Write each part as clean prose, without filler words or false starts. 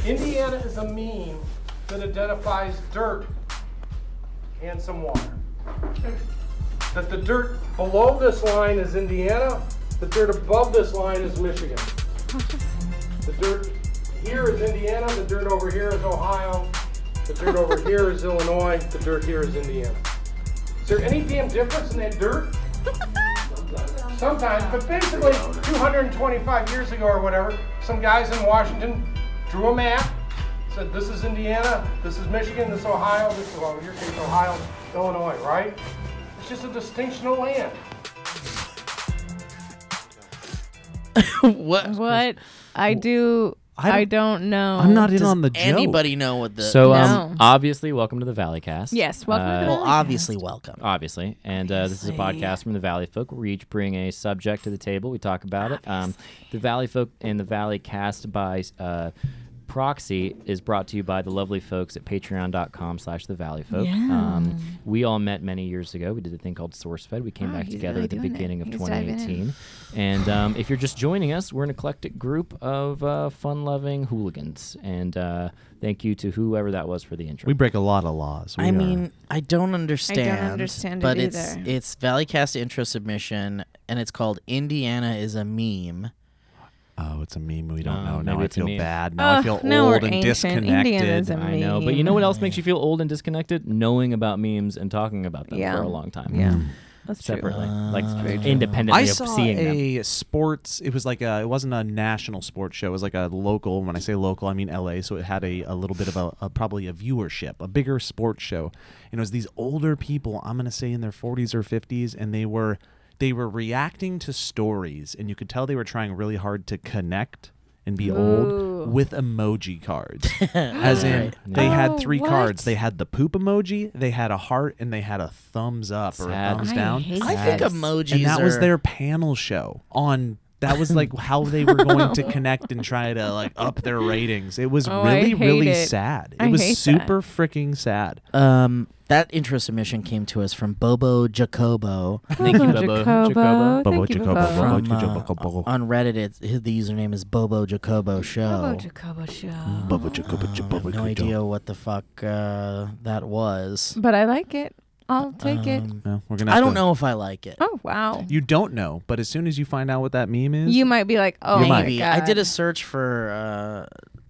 Indiana is a meme that identifies dirt and some water. That the dirt below this line is Indiana, the dirt above this line is Michigan. The dirt here is Indiana, the dirt over here is Ohio, the dirt over here is Illinois, the dirt here is Indiana. Is there any damn difference in that dirt? Sometimes, but basically 225 years ago or whatever, some guys in Washington drew a map, said this is Indiana, this is Michigan, this is Ohio, this is, well, in your case, Ohio, Illinois, right? It's just a distinction of land. What? I don't know. I'm not in on the joke. Anybody know what the... So, No. obviously, welcome to the Valleycast. Yes, welcome to the well, Valleycast. obviously welcome. Obviously. And this is a podcast from the Valley Folk where we each bring a subject to the table. We talk about it. The Valley Folk and the Valleycast by proxy is brought to you by the lovely folks at patreon.com/thevalleyfolk. Yeah. We all met many years ago. We did a thing called SourceFed. We came back he's together really at the doing it. beginning of He's diving in. 2018. And if you're just joining us, we're an eclectic group of fun-loving hooligans. And thank you to whoever that was for the intro. We break a lot of laws. I mean, I don't understand. understand it but either. it's Valleycast intro submission, and it's called "Indiana is a Meme." oh, it's a meme we don't know. maybe Now I it's a feel meme. bad. Now I feel now old we're and ancient. disconnected. Indiana's a I know, but you know what else makes you feel old and disconnected? Knowing about memes and talking about them Yeah. for a long time. Yeah, that's true. Separately, like very true. independently I of saw seeing them. a sports. It was like it wasn't a national sports show. It was like a local. When I say local, I mean LA. So it had a little bit of probably a viewership, a bigger sports show. And it was these older people. I'm gonna say in their 40s or 50s, and they were reacting to stories, and you could tell they were trying really hard to connect and be old with emoji cards. As in, they had three what? cards. They had the poop emoji, they had a heart, and they had a thumbs up or a Sad. thumbs I down. hate I think that. emojis And that was are- their panel show on. That was like how they were going to connect and try to like up their ratings. It was Oh, I really, hate really it. sad. I It was hate super freaking sad. That intro submission came to us from Bobo Jacobo. Thank you, Bobo. Jacobo. Bobo Thank you, Jacobo, Bobo. Bobo From, Jacobo. on Reddit, the username is Bobo Jacobo Show. Bobo Jacobo Show. Bobo Jacobo, I have no idea what the fuck that was. But I like it. I'll take it. No, we're gonna. I have don't to- know if I like it. Oh, wow. You don't know, but as soon as you find out what that meme is, You might be like, oh, You my might. Maybe. God. I did a search for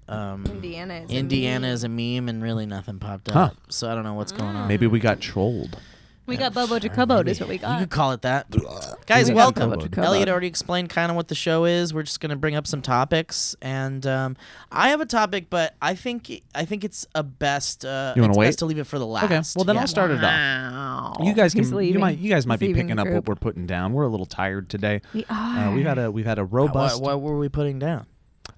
Indiana is a Indiana meme. is a meme, and really nothing popped Huh. up. So I don't know what's going on. maybe we got trolled. We got Bobo Jacobo is what we You got. could call it that. Guys, We got welcome. Bobo Jacobo. Elliot already explained kind of what the show is. We're just going to bring up some topics, and I have a topic, but I think it's a best. You wanna it's wait? best to leave it for the last. Okay, well then Yeah. I'll start it off. Wow. You guys He's can. leaving. You guys might He's be leaving picking the up what group. we're putting down. We're a little tired today. We are. We've had a robust. What were we putting down?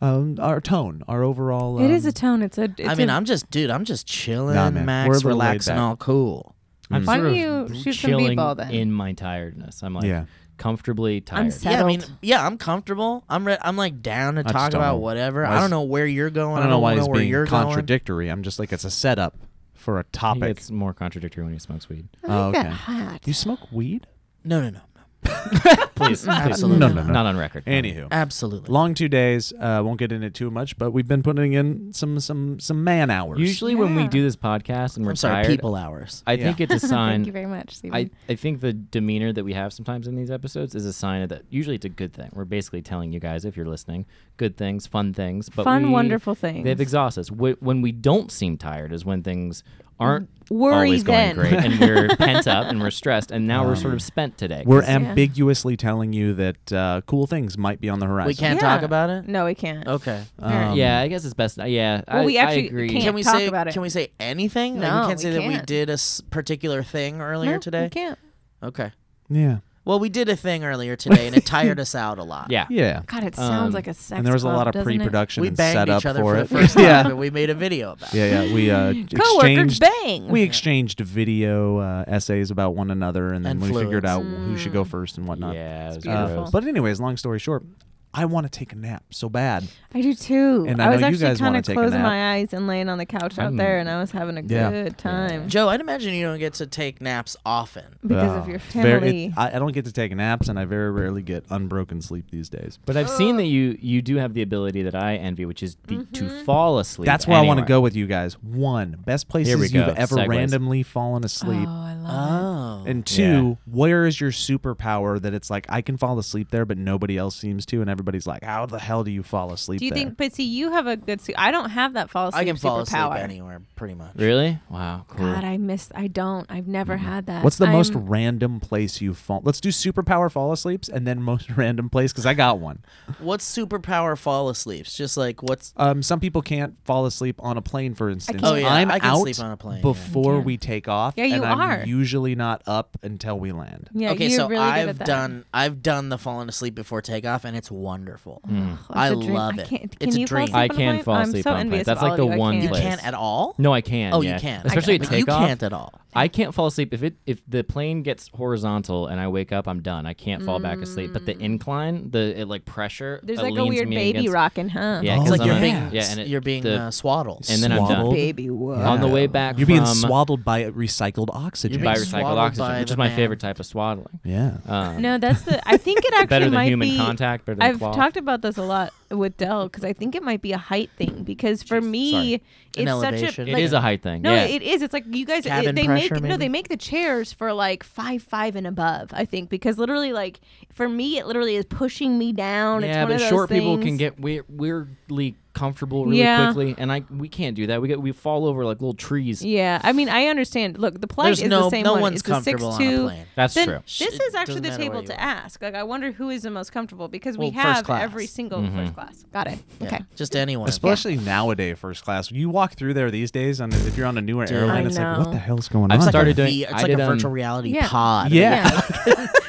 Our tone, our overall. It is a tone. It's a. It's I mean, a, I'm just chilling, Nah, man. We're a Max, little relaxing, laid back. all cool. I'm Why sort don't of you shoot some chilling b-ball then? in my tiredness. I'm like Yeah. comfortably tired. I'm Yeah, I mean, Settled. yeah, I'm comfortable. I'm like down to just talk don't about know whatever. why I don't is- know where you're going. I don't know why know he's where being you're going. contradictory. I'm just like it's a setup for a I think topic. it's more contradictory when he smokes weed. I like that okay. hat. You smoke weed? No. Please, Absolutely No, not. no. not on record. Anywho, Absolutely. long 2 days. Won't get in it too much, but we've been putting in some man hours. Usually when we Yeah. do this podcast and we're I'm sorry, tired, people hours. I think it's a sign. Thank you very much, Stephen. I think the demeanor that we have sometimes in these episodes is a sign of that. Usually it's a good thing. We're basically telling you guys, if you're listening, good things, fun things. But Fun, wonderful things. They've exhausted us. When we don't seem tired is when things aren't Worry always going then. great. And we're pent up and we're stressed. And now we're sort of spent today. We're 'cause ambiguously telling you that cool things might be on the horizon. We can't Yeah. talk about it. No, we can't. Okay. yeah, I guess it's best. Yeah, Well, we actually I agree. can't Can we talk say about it. Can we say anything? Like, No, we can't say we that we can't. did a particular thing earlier No, today. we can't. Okay. Yeah. Well, we did a thing earlier today, and it tired us out a lot. Yeah. Yeah. God, it sounds Um, like a sex And there was a club, lot of doesn't it? pre-production We and banged setup each other for for it. the first time, yeah. and we made a video about it. Yeah, we Coworkers exchanged bang. we exchanged video essays about one another, and then And we figured fluids. out who should go first and whatnot. Yeah, it was beautiful. gross. But anyways, long story short, I want to take a nap so bad. I do too. And I I was know you actually guys kind wanna of take a closing nap. my eyes and laying on the couch out there, and I was having a good time. Joe, I'd imagine you don't get to take naps often. Because of your Very- family. I don't get to take naps, and I very rarely get unbroken sleep these days. But I've seen that you do have the ability that I envy, which is to fall asleep. That's where I want to anywhere. go with you guys. One, best Here we places go. you've ever Segues. randomly fallen asleep. Oh, I love And two, where is your superpower that it's like I can fall asleep there, but nobody else seems to, and everybody's like, "How the hell do you fall asleep?" Do you there? think? But see, you have a good. I don't have that fall asleep. I can fall superpower. asleep anywhere, pretty much. Really? Wow, cool. God, I don't. I've never had that. What's the most I'm- random place you've fallen? Let's do superpower fall asleeps and then most random place because I got one. What's superpower fall asleeps? Just like what's? Some people can't fall asleep on a plane, for instance. can't. Oh, yeah, I'm I can out sleep on a plane, yeah. before Yeah. we take off. Yeah, you and I'm are. usually not up until we land. Yeah, Okay, you're so really good at I've done the falling asleep before takeoff, and it's wonderful. That's I a dream. love I it. can't- It's can a you fall dream. asleep I on a can plane? fall I'm asleep so on a plane. envious That's of like all the of you. I one can't. You place. can't at all? No, I can. Oh, yeah. you can. Especially But at takeoff. You can't at all. I can't fall asleep if the plane gets horizontal and I wake up. I'm done. I can't fall back asleep. But the incline, it pressure. There's it like a leans weird me baby against, rocking, huh? Yeah, Oh, It's 'cause like you're I'm being and you're being swaddled. and then I'm done. Swaddled. Baby, what? On the way back, You're being from, swaddled by recycled oxygen. by being recycled swaddled oxygen, by which the is my man. favorite type of swaddling. Yeah. No, that's the. I think it actually Better than might human be. contact. Better than I've cloth. talked about this a lot with Dell because I think it might be a height thing. Because for me, sorry. An it's such elevation. a. It like, is a height thing. No, yeah. it is. It's like you guys. Cabin They pressure, make maybe? they make the chairs for like 5'5" and above. I think because literally, like for me, it literally is pushing me down. It's Yeah, one but of those short people things. can get weirdly comfortable really Yeah. quickly, and we can't do that. We fall over like little trees. Yeah, I mean, I understand. Look, the plight There's is no the same no one. one's It's the comfortable on a 6'2". plane. That's Then true. this It is actually doesn't the matter table where you to are. ask. Like, I wonder who is the most comfortable because we Well, first have class. every single first class. Got it. Yeah, Okay. just anyone. Especially nowadays, first class. You walk through there these days, and if you're on a newer Dude. airline, I it's like, know. what the hell's going I've on? started here? doing- It's I like did, a virtual reality Yeah. pod. Yeah.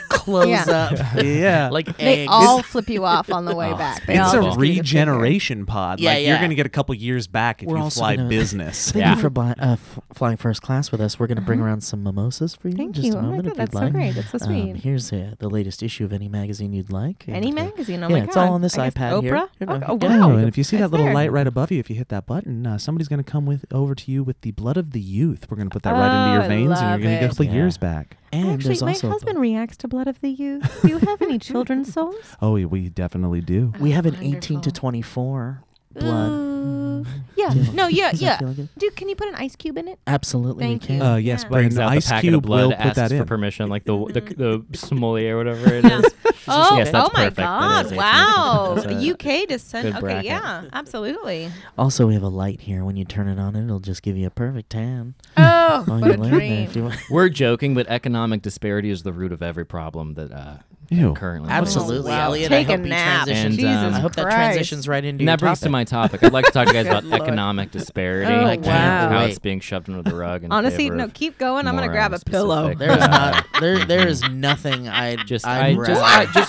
Close Yeah. up. Yeah. Like They eggs. all flip you off on the way back. They It's all a just need regeneration pod. Yeah, like you're yeah. going to get a couple years back if We're you also fly gonna- business. Thank Yeah. you for flying first class with us. We're going to bring around some mimosas for you. Thank in just you. a Oh my moment, God, if that's you'd so like. great. That's so sweet. Here's the latest issue of any magazine you'd like. Any And, magazine. Oh yeah, my God. it's all on this I guess iPad here. Oprah? You know, Oh, yeah. wow. Oh, and if you see that It's little there. light right above you, if you hit that button, somebody's going to come over to you with the blood of the youth. We're going to put that right into Oh, your I veins, and you're love going to get a it. couple Yeah. years back. And Actually, there's my also husband reacts to Blood of the Youth. Do you have any children's souls? Oh, we definitely do. we have an Wonderful. 18 to 24 blood. Yeah. No, yeah, Does that yeah. feel good? Dude, can you put an ice cube in it? Absolutely, Thank we can. you. Yes, Yeah. but Brings an out ice the packet cube of blood, will put asks that for in. permission, like the sommelier or whatever it is. Oh, Yes, that's oh my perfect. That God! is a- Wow, that's a a UK descent. good Okay, bracket. yeah, absolutely. Also, we have a light here. When you turn it on, it'll just give you a perfect tan. Oh, While what you're a laying there, dream! if you want. We're joking, but economic disparity is the root of every problem that Ew. currently. Absolutely, Oh, wow. Elliot. Take I a hope you nap. transition. And, Jesus I hope that Christ. transitions right into And your that brings to topic. my topic. I'd like to talk to you guys Good about Lord. economic disparity Oh, and wow. how Wait. it's being shoved under the rug. In Honestly, favor no, of keep going. I'm gonna more, grab a pillow. specific, There's not there is nothing I'd just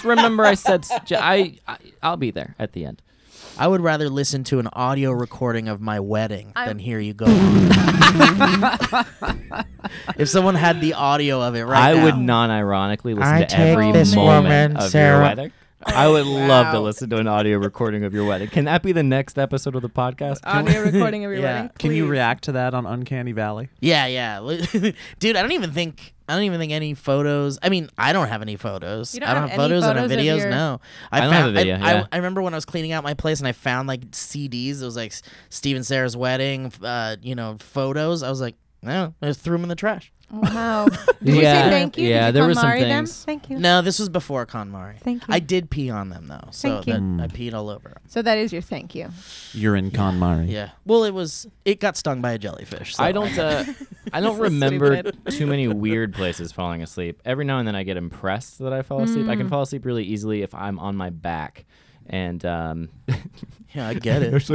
remember I said I'll be there at the end. I would rather listen to an audio recording of my wedding than hear you go. If someone had the audio of it right I now. would non-ironically listen I to take every this moment woman, of Sarah. your wedding. I would love to Wow. listen to an audio recording of your wedding. Can that be the next episode of the podcast? Audio recording of your Yeah. wedding. Can you please. react to that on Uncanny Valley? Yeah. Dude, I don't even think any photos. I mean, I don't have any photos. You don't I don't have have any photos and photos of videos. your- No, I don't have a video, I yeah. remember when I was cleaning out my place and I found like CDs. It was like Steve and Sarah's wedding, photos. I was like, no, I just threw them in the trash. Wow. Did you Yeah. say thank you? Yeah, Did you there were some KonMari them? things. Thank you. No, this was before KonMari. Thank you. I did pee on them though, so Thank you. that I peed all over 'em. So that is your thank you. You're in KonMari. Yeah. Well, it got stung by a jellyfish. So. I don't remember too many weird places falling asleep. Every now and then I get impressed that I fall asleep. I can fall asleep really easily if I'm on my back. And Yeah, I get it. so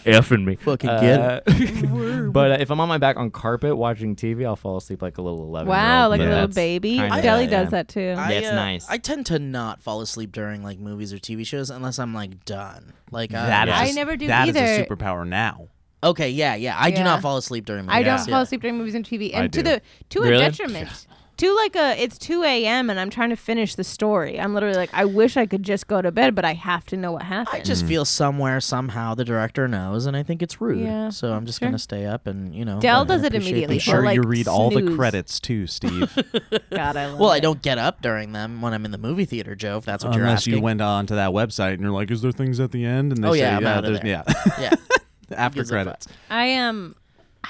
effing me. Fucking get it. But if I'm on my back on carpet watching TV, I'll fall asleep like a little 11-year-old. Wow, like a Yeah, little that's baby. kinda- Deli yeah. does that too. Yeah, it's nice. I tend to not fall asleep during like movies or TV shows unless I'm like done. Like That is I a- never do that is either. a superpower now. Okay, yeah. I do Yeah. not fall asleep during movies. I don't Yeah. fall asleep during movies and TV, I and do. to a Really? detriment. it's 2 a.m. and I'm trying to finish the story. I'm literally like, I wish I could just go to bed, but I have to know what happened. I just feel somewhere, somehow, the director knows, and I think it's rude. Yeah, So I'm just sure. going to stay up and, Dell does it appreciate immediately. Be the She'll, sure like, you read all the snooze. credits too, Steve. God, I love Well, it. I don't get up during them when I'm in the movie theater, Joe, if that's what you're Unless asking. you went on to that website and you're like, is there things at the end? And they Oh, say, yeah, I'm out of there's, there. yeah. Yeah. After gives a credits.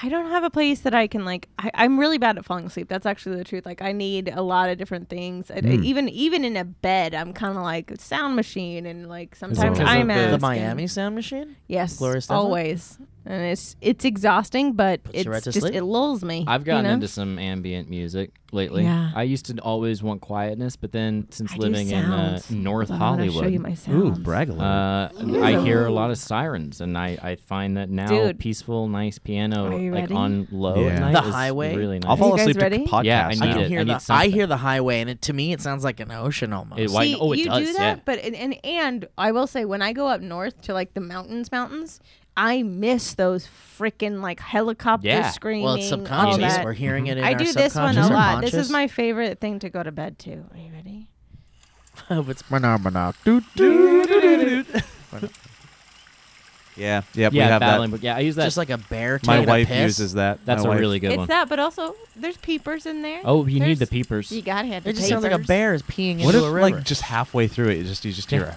I don't have a place that I can I'm really bad at falling asleep. That's actually the truth. Like I need a lot of different things. Even in a bed, I'm kind of like sound machine and like sometimes because of IMAX. The Miami Sound Machine? Yes, Gloria Estefan? always. And it's exhausting, but Puts you right it's to just sleep. it lulls me. I've gotten you know? into some ambient music lately. Yeah. I used to always want quietness, but then since I do living in sounds. North Hold on, I'll show you Hollywood, my Ooh, sounds. brag a little. I hear a lot of sirens, and I find that now Dude. peaceful, nice piano Are you like ready? on low Yeah. at night The is highway? really nice. I'll fall you guys asleep to ready? podcasts. Yeah, I now. need it. I need I something. hear the highway, and to me, it sounds like an ocean almost. It- Why- See, oh, it you does, do that, yeah. but and I will say when I go up north to like the mountains, I miss those freaking like helicopters Yeah. screaming. Well, it's all subconscious. that. We're hearing it in I our do this one a subconscious or lot. This is conscious. my favorite thing to go to bed to. Are you ready? Oh, it's Yeah, yeah, we have battling. that. But yeah, I use that. just like a bear My taking a wife piss. uses that. That's My a wife- really good It's one. that, but also there's peepers in there. Oh, you need the There's- peepers. You gotta have the It just sounds like a peepers. bear is peeing What into if a river. like just halfway through it, you just hear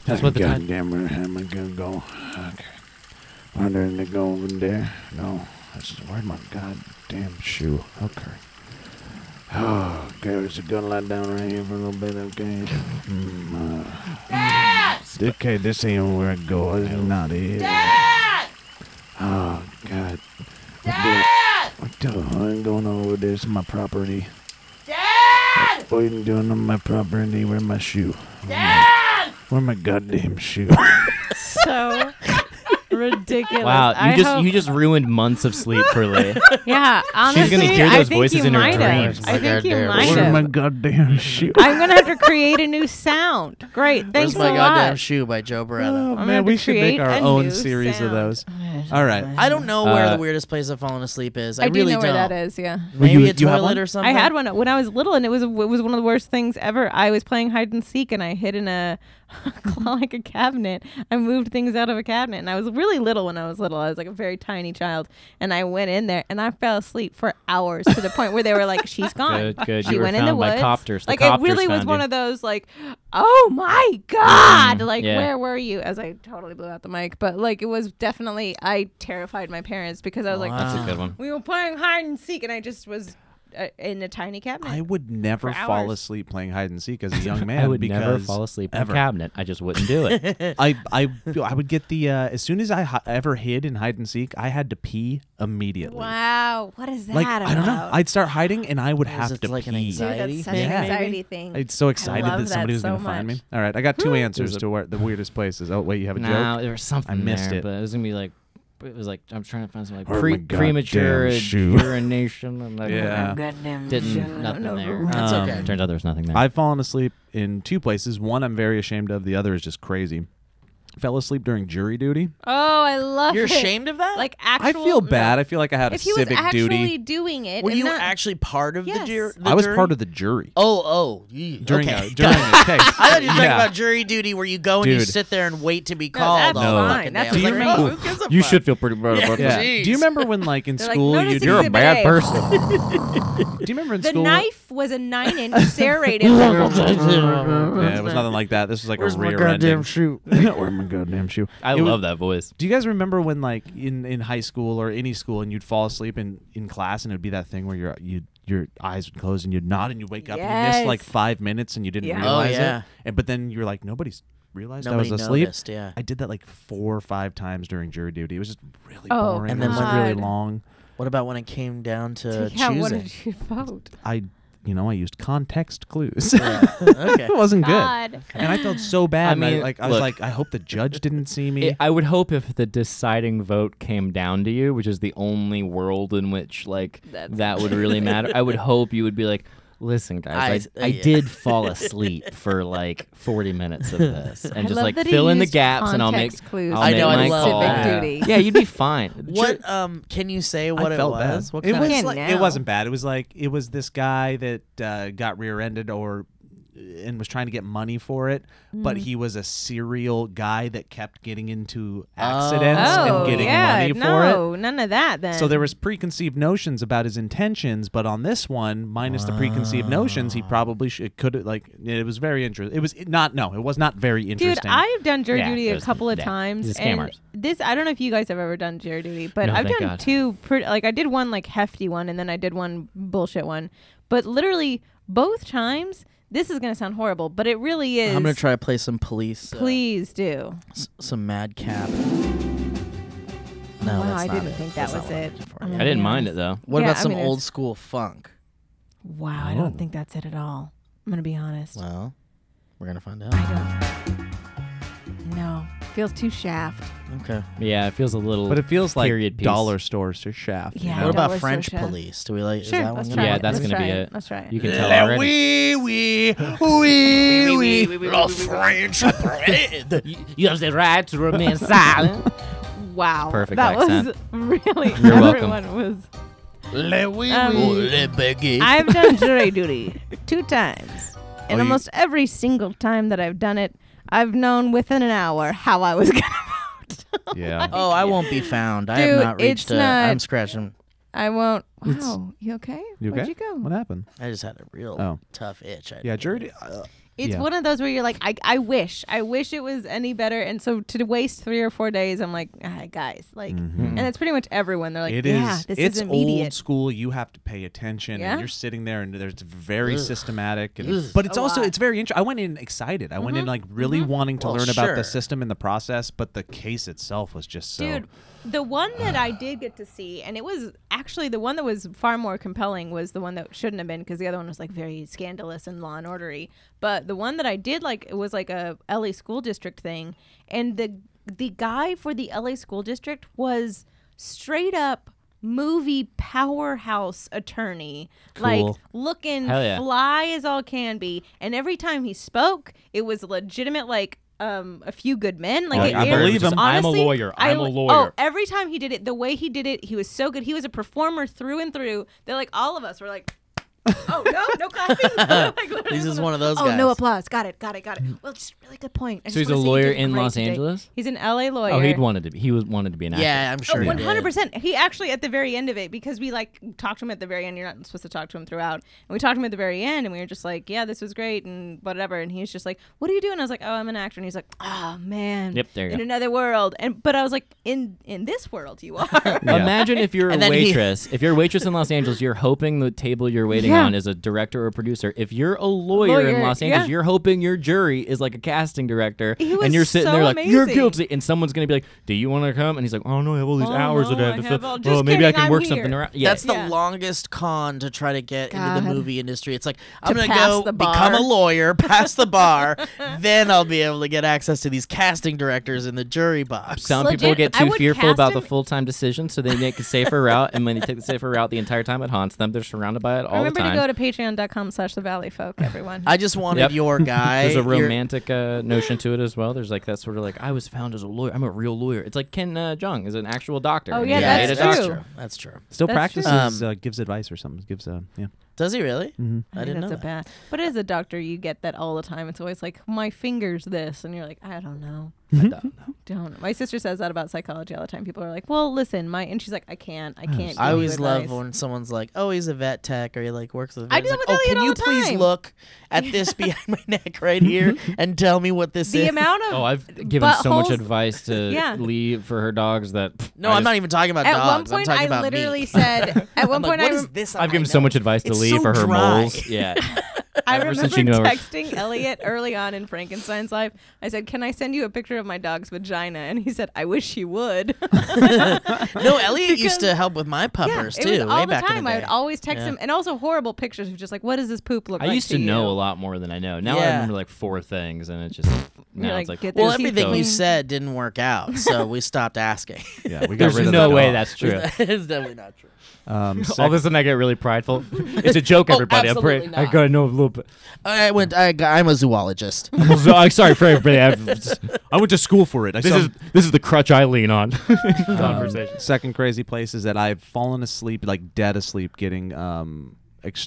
That's what the time. Goddamn, where am I gonna go? Okay. Wonder to go over there. No, where's my goddamn shoe? Okay. Oh, okay, there's a gun lie down right here for a little bit. Okay. Okay, this ain't where I go. This is not it. Dad! Oh God. What the hell? I'm going over there. This is my property. Dad! What are you doing on my property? Where's my shoe? Dad! Where's my goddamn shoe? So ridiculous. Wow, I you hope- just ruined months of sleep for Lee. Yeah, honestly, gonna hear I those think voices you in her might have. dreams. I think you Goddamn. might Where's my have. goddamn shoe? I'm gonna have to create a new sound. Great, thanks Where's my a goddamn lot. shoe by Joe Beretta. Oh gonna man, have we to should make create our a own new series of sound. those. All right. I don't know where Uh, the weirdest place I've fallen asleep is. I do really know where don't. that is. Yeah. Maybe You- a you have toilet one? or something. I had one when I was little, and it was one of the worst things ever. I was playing hide and seek, and I hid in a like a cabinet. I moved things out of a cabinet, and I was really little when I was little. I was like a very tiny child, and I went in there, and I fell asleep for hours to the point where they were like, "She's gone. Good, good. She You were went in the found by woods." copters. The Like it copters really was found one you. of those like, "Oh my god!" Like yeah. where were you? As I totally blew out the mic, but like it was definitely I terrified my parents because I was like, That's a good one. we were playing hide and seek, and I just was in a tiny cabinet. I would never For fall hours. asleep playing hide and seek as a young man. I would because never fall asleep in a ever. cabinet. I just wouldn't do it. I would get the as soon as I ever hid in hide and seek, I had to pee immediately. Wow, what is that Like about? I don't know. I'd start hiding and I would have it to like an pee. Dude, anxiety that's such thing, an maybe? anxiety thing. I'm so excited love that somebody was that going so to find me. much. All right, I got two answers There's a- to where the weirdest places. Oh wait, you have a No, joke? there was something I missed there, it. but it was gonna be like, it was like I'm trying to find something Where's like my goddamn premature shoe? urination. And like, Yeah. didn't nothing there. That's okay. Turns out there was nothing there. I've fallen asleep in two places. One I'm very ashamed of. The other is just crazy. Fell asleep during jury duty. Oh, I love You're it. ashamed of that? Like I actual. feel no. bad. I feel like I had If a he was civic actually duty. doing it, Were and you not, actually part of Yes. the jury? I was part of the jury Oh, during okay. a during a case. I thought you were talking Yeah. about jury duty where you go and you Dude. sit there and wait to be No, called that's all fine. fucking That's day. I was great. like, oh, who gives a you fuck? should feel pretty proud about Yeah. that. Yeah. Do you remember when, like, in They're like, school, notice you'd You're a Exhibit bad A. person. Do you remember in The school? knife was a 9-inch serrated. Yeah, it was nothing like that. This was like Where's a my rear goddamn ending. shoe? Where's my goddamn shoe? I It was- love that voice. Do you guys remember when, like, in high school or any school, and you'd fall asleep in class, and it would be that thing where your eyes would close and you'd nod and you'd wake up and you missed like Yes. 5 minutes and you didn't Yeah. realize Oh, yeah. it. And but then you were like, nobody's realized Nobody I was asleep. noticed, yeah. I did that like 4 or 5 times during jury duty. It was just really Oh, boring. And And then it was when- really God. long. What about when it came down to Yeah, what choosing? did you vote? I used context clues. Okay. It wasn't good. God. And I felt so bad. I and mean, I was look. like, I hope the judge didn't see me. I would hope if the deciding vote came down to you, which is the only world in which like That's- that would really matter. I would hope you would be like, Listen, guys, I yeah. did fall asleep for like 40 minutes of this, and I just love like that he fill in the used gaps, and I'll make context clues. I'll I make know, I my love call. civic that. duty. Yeah, you'd be fine. What can you say what I it felt was? bad. What It kind was of can like, now. it wasn't bad. It was this guy that got rear-ended and was trying to get money for it, but he was a serial guy that kept getting into accidents Oh, and getting yeah, money for it. no, none of that then. So there was preconceived notions about his intentions, but on this one, minus the preconceived notions, he probably could have it was very interesting. It was not very Dude, interesting. I've done jury Yeah, duty it a was- couple of yeah, times. these are And scammers. this, I don't know if you guys have ever done jury duty, but No, I've thank done God. two. I did one like hefty one, and then I did one bullshit one. But literally, both times, this is gonna sound horrible, but it really is. I'm gonna try to play some police. Please do. Some madcap. No, Wow, that's I not didn't it. think That's that not was what I'm it. looking for. I'm I gonna didn't be mind it honest. though. What Yeah, about I some mean, old it's- school funk? Wow, I don't think that's it at all. I'm gonna be honest. Well, we're gonna find out. I don't. No, feels too Shaft. Okay. Yeah, it feels a little. but it feels like period piece. dollar stores or Shaft. Yeah. You know? What about Dollar store French Shaft. police? Do we like? Sure, is that let's one try Yeah, it. that's Let's gonna try be it. it. Let's try it. You can tell already. You have the right to remain silent. Wow. Perfect that accent. was really. You're welcome. Everyone was. Beggy. I've done jury duty 2 times, and you- almost every single time that I've done it, I've known within an hour how I was gonna vote. Yeah. Oh, I won't be found. I Dude, have not reached it's not- I'm scratching. I won't. Wow, you okay? You okay? Where'd you go? What happened? I just had a real Oh. tough itch. I Yeah, didn't jury. get it. It's Yeah. one of those where you're like, I wish it was any better. And so to waste 3 or 4 days, I'm like, guys, like, and it's pretty much everyone. They're like, It yeah, is. this It's is immediate. old school. You have to pay attention, Yeah? and you're sitting there, and there's very Ugh. systematic. And, Ugh. but it's A also lot. it's very interesting. I went in excited. I went in like really wanting to Well, learn about sure. the system and the process, but the case itself was just so. Dude, the one that I did get to see, and it was actually the one that was far more compelling, was the one that shouldn't have been, because the other one was like very scandalous and Law and Ordery. But the one that I did like, it was like a LA school district thing, and the guy for the LA school district was straight up movie powerhouse attorney, like Cool. looking Hell yeah. fly as all can be. And every time he spoke, it was legitimate, like A Few Good Men. Like I believe him. I'm a honestly, lawyer. I'm a Oh, lawyer. every time he did it, the way he did it, he was so good. He was a performer through and through. They're like, all of us were like, oh, no clapping. Like, literally, He's just one of those oh, guys. no applause. Got it. Well, just really good point. I So just he's a wanna say you lawyer did in great Los today. Angeles? He's an LA lawyer. Oh, he wanted to be an actor. Yeah, I'm sure. Oh, he did. 100%. He actually, at the very end of it, because we like talked to him at the very end, you're not supposed to talk to him throughout. And we talked to him at the very end, and we were just like, yeah, this was great, and whatever. And he's just like, what are you doing? And I was like, oh, I'm an actor. And he's like, oh, man. Yep, there you in go. another world. But I was like, in this world, you are. Imagine if you're a And then he- waitress. If you're a waitress in Los Angeles, you're hoping the table you're waiting Yeah. on is a director or producer. If you're a lawyer in Lawyer, Los Angeles, yeah. you're hoping your jury is like a casting director, He was and you're sitting so there like, you're amazing. guilty, and someone's gonna be like, do you want to come? And he's like, oh no, I have all these Oh, hours no, that I I have to have fill. all- just Maybe I kidding, can I'm work here. something around. Yeah. That's the Yeah. longest con to try to get into the God. movie industry. It's like, I'm going to pass go the become bar. a lawyer, pass the bar, then I'll be able to get access to these casting directors in the jury box. Some Legit, people get I too would fearful cast about the him- full-time decision, so they make a safer route. And when they take the safer route, the entire time it haunts them. They're surrounded by it all Remember the time. to go to patreon.com/thevalleyfolk, everyone. I just wanted Yep. your guy. There's a your- romantic notion to it as well. There's like that sort of like, I was found as a lawyer. I'm a real lawyer. It's like Ken Jeong is an actual doctor. Oh, and yeah, he that's made a that's doctor. true. That's true. Still That's true. practices, gives advice or something. Gives yeah. Does he really? Mm-hmm. I didn't know that's that. But as a doctor, you get that all the time. It's always like, my finger's this. And you're like, I don't know. Don't. My sister says that about psychology all the time. People are like, well, listen, and she's like, I can't give I you always love advice. when someone's like, "Oh, he's a vet tech," or he like works with. I vets. do that Like, with oh, Elliot can all you the please time." look at this behind my neck right here and tell me what this the is? amount of Oh, I've given so much buttholes- advice to Yeah. leave for her dogs that No, I'm not even talking about At dogs. one I'm point, talking I about literally me. said. At one I'm like, point, what I is this? on I've my given so nose? much advice to It's Lee so for her dry. moles. Yeah. I Ever remember since you know her. texting Elliot early on in Frankenstein's life. I said, "Can I send you a picture of my dog's vagina?" And he said, "I wish you would." No, Elliot used Because- to help with my puppers it too. was all way the back in time. the I day. would always text Yeah. him, and also horrible pictures of just like, what does this poop look I like? used to know you? a lot more than I know. Now I Yeah. remember like 4 things, and it's just now like, it's like get Well, There's everything people- you said didn't work out, so we stopped asking. Yeah, we got there's rid of no that way dog. that's true. It's definitely not true. All of a sudden, I get really prideful. It's a joke, everybody. absolutely I not. gotta know a little bit. I'm a zoologist. I'm sorry for everybody. I went to school for it. This is the crutch I lean on. Conversation. Second crazy place is that I've fallen asleep, like dead asleep, getting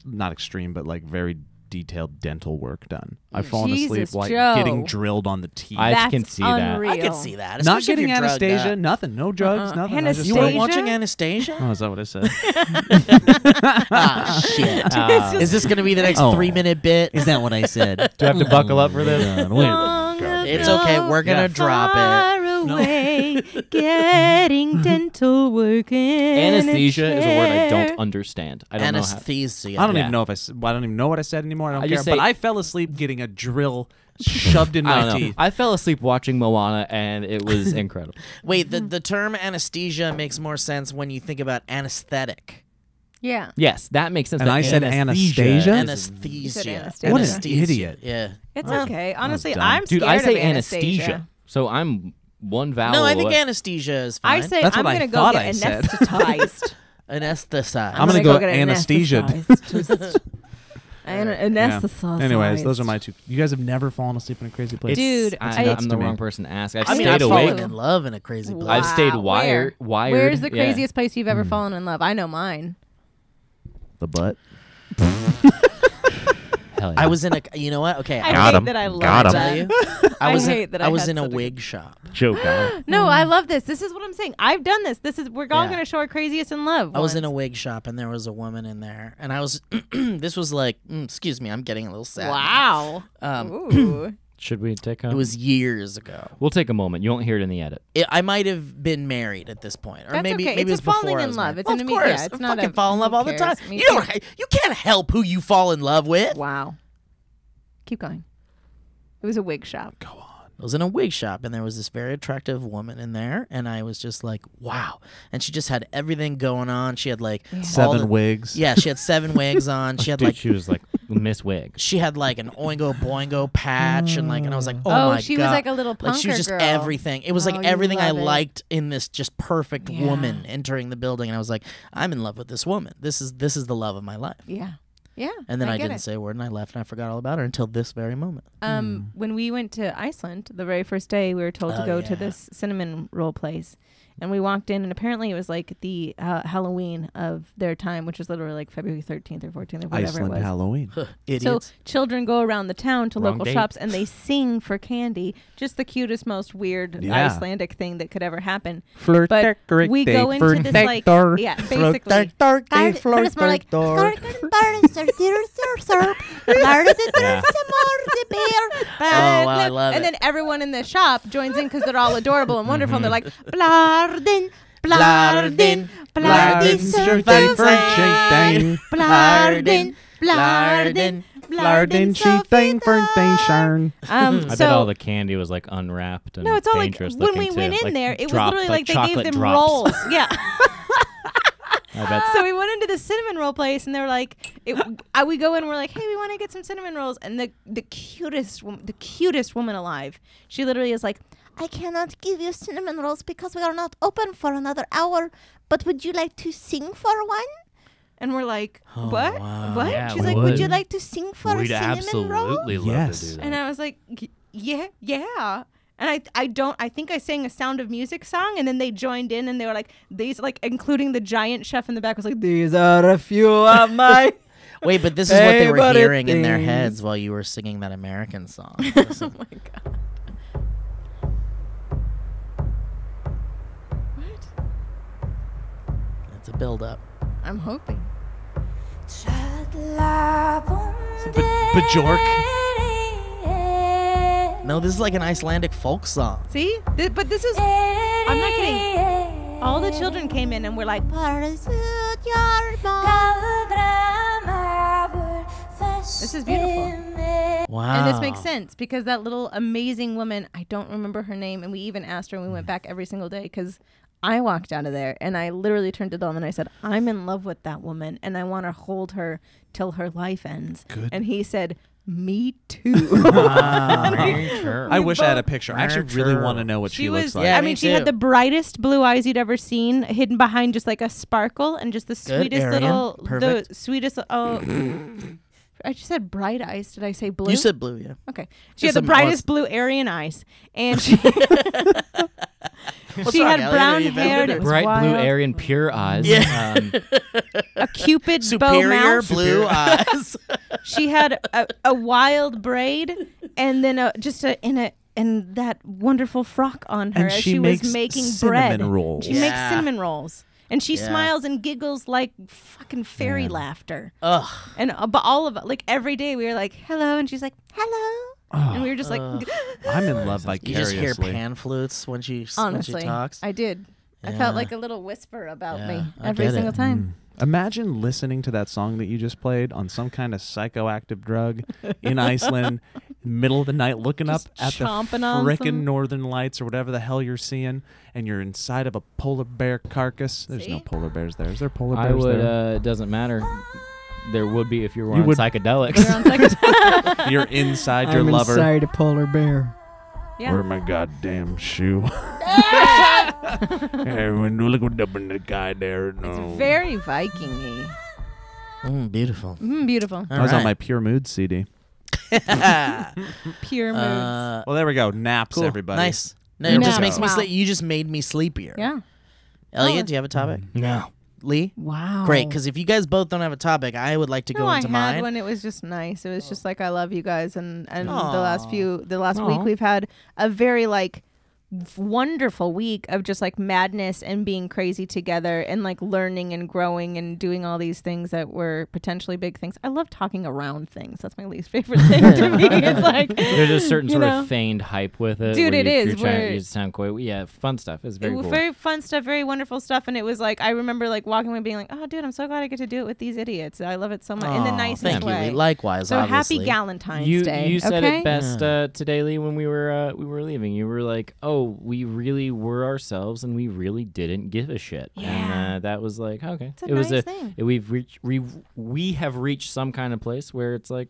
not extreme, but like very detailed dental work done. I've fallen asleep Jesus, like Joe. getting drilled on the teeth. I That's can see that. unreal. I can see that. not especially if getting you're drugged anesthesia, up. nothing, no drugs, nothing. I just You Anesthesia? weren't watching Anastasia? Oh, is that what I said? Ah, shit. Ah. Is this going to be the next Oh. 3-minute bit? Is that what I said? Do I have to buckle up for this? It's okay. We're going to drop it. Far away, getting dental work in Anesthesia is a word I don't chair. understand. I don't know how. Anesthesia. I don't Yeah. even know if I don't even know what I said anymore. I don't I care. just But say- I fell asleep getting a drill shoved in I my don't know. teeth. I fell asleep watching Moana, and it was incredible. Wait, the term anesthesia makes more sense when you think about anesthetic. Yeah. Yes, that makes sense. And but I said anesthesia. Anesthesia? Anesthesia. said anesthesia. What an Anesthesia. idiot. Yeah. It's Well, okay. Honestly, dumb. I'm Dude, scared I say of anesthesia. So I'm one vowel. No, I think away. anesthesia is fine. I say That's I'm what I gonna go thought get I said. anesthetized. Anesthetized. I'm gonna go get anesthesia'd. anesthetized. Anesthetized. Anyways, those are my two. You guys have never fallen asleep in a crazy place? Dude, I'm nuts the to me. wrong person to ask. I've I mean, stayed I've awake. fallen in love in a crazy place. I've stayed Wow. wired. Where's the yeah. craziest place you've ever fallen in love? I know mine. The butt. Hell yeah. I was in a. You know what? Okay. I Got hate him. that I love Got him. tell that. you. I was hate that I was had in a such a- wig shop. joke on. No, I love this. This is what I'm saying. I've done this. We're all Yeah. gonna show our craziest in love. I was in a once. wig shop and there was a woman in there, and I was. This was like, excuse me, I'm getting a little sad. Wow. Ooh. Should we take a? It was years ago. We'll take a moment. You won't hear it in the edit. I might have been married at this point, or That's maybe okay. maybe It's it a was falling before I in was love. married. It's of an course, yeah, it's I not fucking a, fall in love who all the time. cares? Me You too. don't. You can't help who you fall in love with. Wow. Keep going. It was a wig shop. I was in a wig shop and there was this very attractive woman in there, and I was just like, wow. And she just had everything going on. She had like all 7 the- wigs. Yeah, she had 7 wigs on. She had Dude, like she was like Miss Wig. she had like an Oingo Boingo patch, and I was like, oh, Oh, my she god. was like a little Like she was punker just girl. everything. It was Oh, like you everything I love it. liked in this just perfect Yeah. woman entering the building, and I was like, I'm in love with this woman. This is the love of my life. Yeah. Yeah. And then I get didn't it. say a word, and I left, and I forgot all about her until this very moment. When we went to Iceland, the very first day, we were told to Oh, go to yeah. this cinnamon roll place. And we walked in, and apparently it was like the Halloween of their time, which was literally like February 13th or 14th or whatever Iceland it was. Halloween. Idiots. So children go around the town to Wrong local date. shops and they sing for candy. Just the cutest, most weird Yeah. Icelandic thing that could ever happen. Flirt But we go into this like, yeah, basically. But it's more like Oh, wow, I love and it. then everyone in the shop joins in because they're all adorable and wonderful. And they're like, Blarden, Blarden, Blarden's your favorite Blarden, Blarden, Blarden, Flarden, she thing for they sharn. I bet So all the candy was like unwrapped and no, it's all like dangerous when we looking, went too. in Like there, it was drop- literally like they gave chocolate them drops. rolls. Yeah. I bet. So we went into the cinnamon roll place, and they were like, we go in, and we're like, hey, we want to get some cinnamon rolls, and the cutest woman alive, she literally is like, I cannot give you cinnamon rolls because we are not open for another hour. But would you like to sing for one? and we're like, Oh, what? wow. What? Yeah, She's we like, Would you would. like to sing for We'd a cinnamon roll? absolutely love Yes. to do that. and I was like, yeah. And I think I sang a Sound of Music song, and then they joined in, and they were like, these, like, including the giant chef in the back was like, these are a few of my. Wait, but this is what they were Favorite hearing in their things. heads while you were singing that American song. Oh my god. What? It's a build-up. I'm hoping. Bajork. No, this is like an Icelandic folk song. See? But this is. I'm not kidding. All the children came in and were like, Pursue your ball. This is beautiful. Wow. And this makes sense because that little amazing woman, I don't remember her name, and we even asked her and we went back every single day because I walked out of there and I literally turned to Dom and I said, I'm in love with that woman and I want to hold her till her life ends. Good. And he said, me too. I wish I had a picture. I actually really want to know what she looks like. Yeah, I me mean, she too. had the brightest blue eyes you'd ever seen, hidden behind just like a sparkle and just the sweetest Arian. little, Perfect. the sweetest. Oh, I just said bright eyes. Did I say blue? You said blue, yeah. Okay. She Just had the some- brightest blue Aryan eyes, and she, What's she wrong, had Elliot? brown Are you hair. And offended it was Bright blue, wild. Aryan, pure eyes. Yeah. A cupid bow Superior mouth. blue eyes. She had a wild braid, and then and that wonderful frock on her And as she she makes was making cinnamon bread. rolls. She makes Yeah. cinnamon rolls. And she Yeah. smiles and giggles like fucking fairy laughter. Ugh. And but all of it, like every day we were like, hello. And she's like, hello. And we were just like, I'm in love You just hear vicariously. pan flutes when she honestly, talks. I did. I Yeah. felt like a little whisper about Yeah, me I every get single it. time. Imagine listening to that song that you just played on some kind of psychoactive drug in Iceland, middle of the night, looking Just up at the chomping on frickin' some- northern lights or whatever the hell you're seeing, and you're inside of a polar bear carcass. There's no See? polar bears there. Is there polar I bears would. there? It doesn't matter. There would be if you were You on would- psychedelics. We're on psychedelics. You're inside your lover. a polar bear. Yeah. Where my goddamn shoe? Hey, when you look up in the guy there, no. It's very Viking-y. Beautiful. Beautiful. I was on my Pure Mood CD. Pure moods. Well, there we go. Naps, Cool. everybody. Nice. No, There it we just go. makes me Wow. sleep. You just made me sleepier. Yeah. Elliot, do you have a topic? No. Lee? Wow. Great, because if you guys both don't have a topic, I would like to go No, into I mine. had one. It was just nice. It was just like I love you guys, and the Aw. last week we've had a very like wonderful week of just like madness and being crazy together and like learning and growing and doing all these things that were potentially big things. I love talking around things. That's my least favorite thing to me. It's like There's a certain you sort know. of feigned hype with it. Dude, where it you're is, trying where- to sound coy. Yeah, fun stuff. It's very it was cool. very fun stuff, very wonderful stuff, and it was like I remember like walking away being like, oh dude, I'm so glad I get to do it with these idiots. I love it so much in the Aw, nicest thank way. you, Lee. Likewise, So obviously. happy Galentine's You Day. you said okay? it best today, Lee, when we were leaving. You were like, "Oh, we really were ourselves, and we really didn't give a shit." Yeah. And that was like, okay, It's a it was nice thing. We've reached we have reached some kind of place where it's like,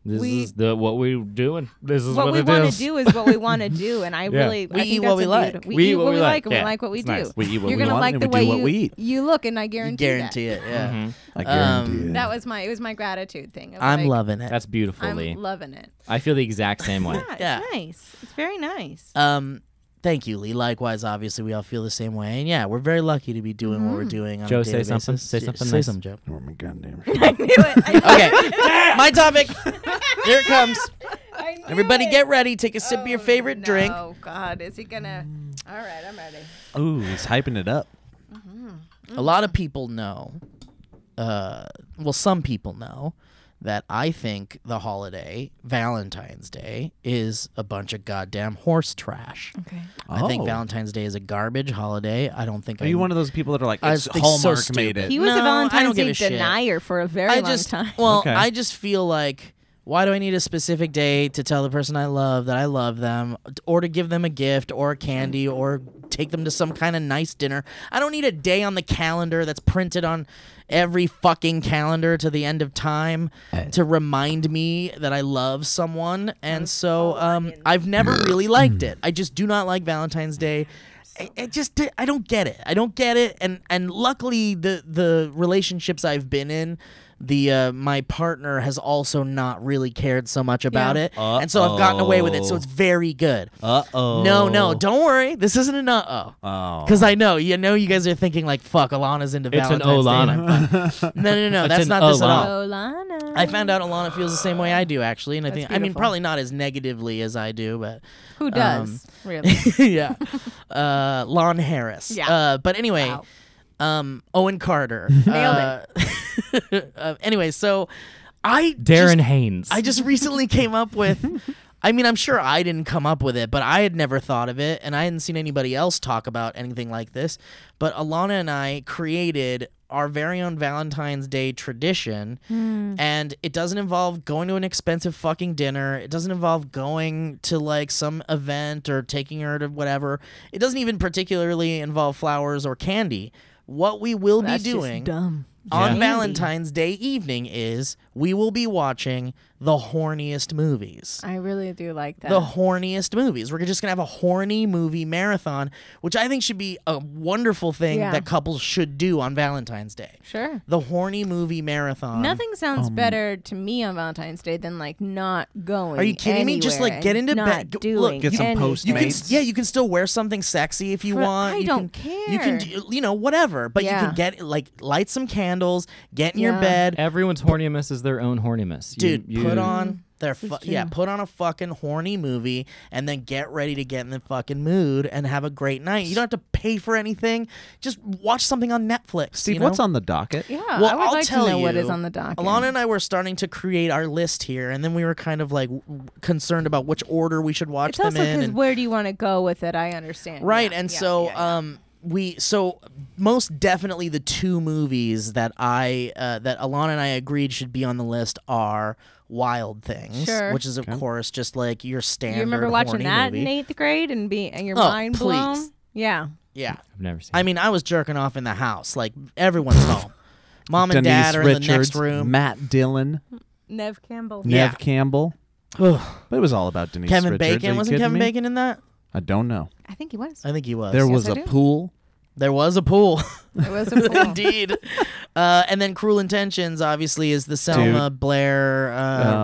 this We- is what we're doing. This is what what we it want is. to do is what we want to do, and I Yeah. really We I think eat that's what we a like. beautiful- We We eat what we like, and Yeah. we like what we It's do. nice. We eat what You're we gonna want like and the we way do what we eat. you look, and I You guarantee, guarantee it, yeah. Mhm. I guarantee it. That was my gratitude thing. of, I'm like, loving it. That's beautiful, I'm Lee. loving it. I feel the exact same way. Yeah, it's Yeah. nice. It's very nice. Thank you, Lee. Likewise, obviously, we all feel the same way. And yeah, we're very lucky to be doing what we're doing on Joe, a say daily something. basis. Say something Say nice. something, Joe. Where my goddamn I knew it. Okay, my topic. Here it comes. I knew Everybody it. get ready. Take a sip of your favorite drink. Oh God, is he gonna? All right, I'm ready. Ooh, he's hyping it up. A lot of people know, some people know, that I think the holiday, Valentine's Day, is a bunch of goddamn horse trash. Okay. I think Oh. Valentine's Day is a garbage holiday. I don't think Are you one of those people that are like, I it's just think so Hallmark made stupid. it? He was No, a I Valentine's don't give Day a shit. denier for a very I long just time. well, Okay. I just feel like why do I need a specific day to tell the person I love that I love them, or to give them a gift or a candy or take them to some kind of nice dinner? I don't need a day on the calendar that's printed on every fucking calendar to the end of time to remind me that I love someone. And so I've never really liked it. I just do not like Valentine's Day. I don't get it. I don't get it. And luckily the relationships I've been in, my partner has also not really cared so much about Yeah. it, and so I've gotten away with it. So it's very good. Uh-oh. No, don't worry. This isn't an Oh. because I know you guys are thinking like, fuck, Alana's into It's an Valentine's Day. and Olana. I'm fine. No, It's that's an not this at Olana. all. Olana. I found out Alana feels the same way I do, actually, and I That's think I mean beautiful. probably not as negatively as I do, but Who does really? yeah, Lon Harris. Yeah. But anyway. Wow. Owen Carter. Nailed Anyway, so I Darren just, Haynes. I just recently came up with. I mean, I'm sure I didn't come up with it, but I had never thought of it, and I hadn't seen anybody else talk about anything like this. But Alana and I created our very own Valentine's Day tradition, Hmm. and it doesn't involve going to an expensive fucking dinner. It doesn't involve going to like some event or taking her to whatever. It doesn't even particularly involve flowers or candy. What we will That's be just doing dumb. on Candy. Valentine's Day evening is we will be watching the horniest movies. I really do like that. The horniest movies. We're just going to have a horny movie marathon, which I think should be a wonderful thing Yeah. that couples should do on Valentine's Day. Sure. The horny movie marathon. Nothing sounds better to me on Valentine's Day than like not going. Are you kidding me? Just anywhere like get and into not bed. Doing Get some anything. Postmates. You can, yeah, you can still wear something sexy if you want. I You don't can, You can, care. do, whatever. But Yeah. you can get like light some candles, get in your Yeah. bed, Everyone's horniness is their own horniness. dude. You- Put on their This is yeah, true. put on a fucking horny movie, and then get ready to get in the fucking mood and have a great night. You don't have to pay for anything. Just watch something on Netflix. Steve, you know? what's on the docket? Yeah, Well, I would I'll like tell to know what you, is on the docket. Alana and I were starting to create our list here, and then we were kind of like concerned about which order we should watch It's them also in. because and- where do you want to go with it? I understand. Right, Yeah, and yeah, so yeah. so most definitely the two movies that that Alana and I agreed should be on the list are Wild Things, Sure. which is of course just like your standard. You remember watching horny that movie. in 8th grade and your Oh, mind please. blown? Yeah. Yeah, I've never seen. I mean I was jerking off in the house, like everyone's home. Mom and Denise Dad are Richards, in the next room. Matt Dillon, Nev Campbell. Yeah. Nev Campbell. Ugh. But it was all about Denise Kevin Richards. Are Bacon you wasn't kidding Kevin me? Bacon in that? I don't know. I think he was. I think he was. There Yes, was I a do. pool. There was a pool. It was a pool. Indeed. And then Cruel Intentions, obviously, is the Selma Blair,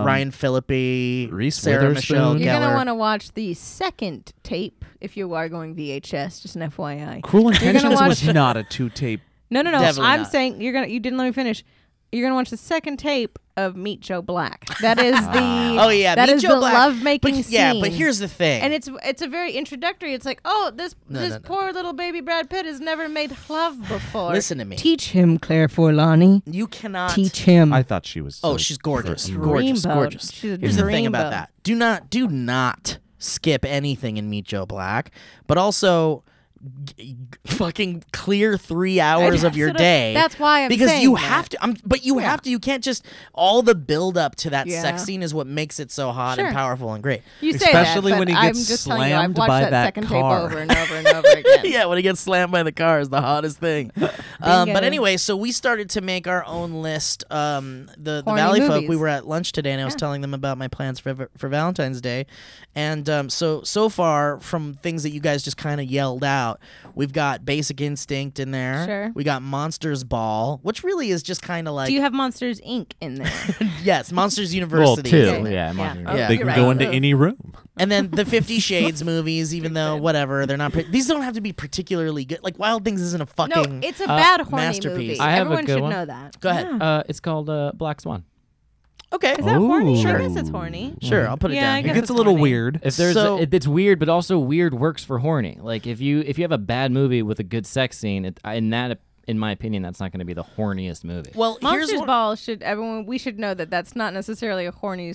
Ryan Phillippe, Reese Sarah Michelle Witherspoon. You're Gellar. going to want to watch the second tape if you are going VHS, just an FYI. Cruel gonna Intentions was watch- not a 2-tape. No. Definitely I'm not. saying you didn't let me finish. You're going to watch the second tape of Meet Joe Black. That is the Oh yeah, that Meet is Joe the Black. love-making But, scene. yeah, but here's the thing. and it's a very introductory. It's like, oh, this No. poor little baby Brad Pitt has never made love before. Listen to me. Teach him, Claire Forlani. You cannot. Teach him. I thought she was. Oh, so she's gorgeous. freaking- Gorgeous. Dreamboat. Gorgeous. She's a Here's the thing about dreamboat. that. Do not skip anything in Meet Joe Black, but also fucking clear 3 hours of your day. That's why I'm because saying you that. have to. But you have to. You can't just. All the build up to that Yeah. sex scene is what makes it so hot Sure. and powerful and great. You say Especially that, when but he gets I'm just telling you, I've slammed watched by that that second car. tape over and over and over again. Yeah, when he gets slammed by the car is the hottest thing. But Bingo. anyway, so we started to make our own list. The Horny Valley Folk. movies. We were at lunch today, and I was Yeah. telling them about my plans for Valentine's Day, and so far from things that you guys just kind of yelled out, we've got Basic Instinct in there. Sure. We got Monsters Ball, which really is just kind of like Do you have Monsters Inc. in there? yes, Monsters well, University. two. is in there. Yeah, Yeah. Monsters. Oh, Yeah. They you're can right. go into any room. And then the 50 Shades movies, even though whatever, they're not. These don't have to be particularly good. Like Wild Things isn't a No, fucking. it's a bad horny masterpiece. movie. I have a Everyone good should one. know that. Go ahead. Yeah. It's called Black Swan. Okay. Is that horny? Ooh. I guess it's horny. Sure, I'll put it Yeah, I down. It guess here. gets a it's little horny. weird. If there's So- it's weird, but also weird works for horny. Like if you have a bad movie with a good sex scene, in my opinion, that's not going to be the horniest movie. Well, here's Monsters what, Ball we should know that that's not necessarily a horny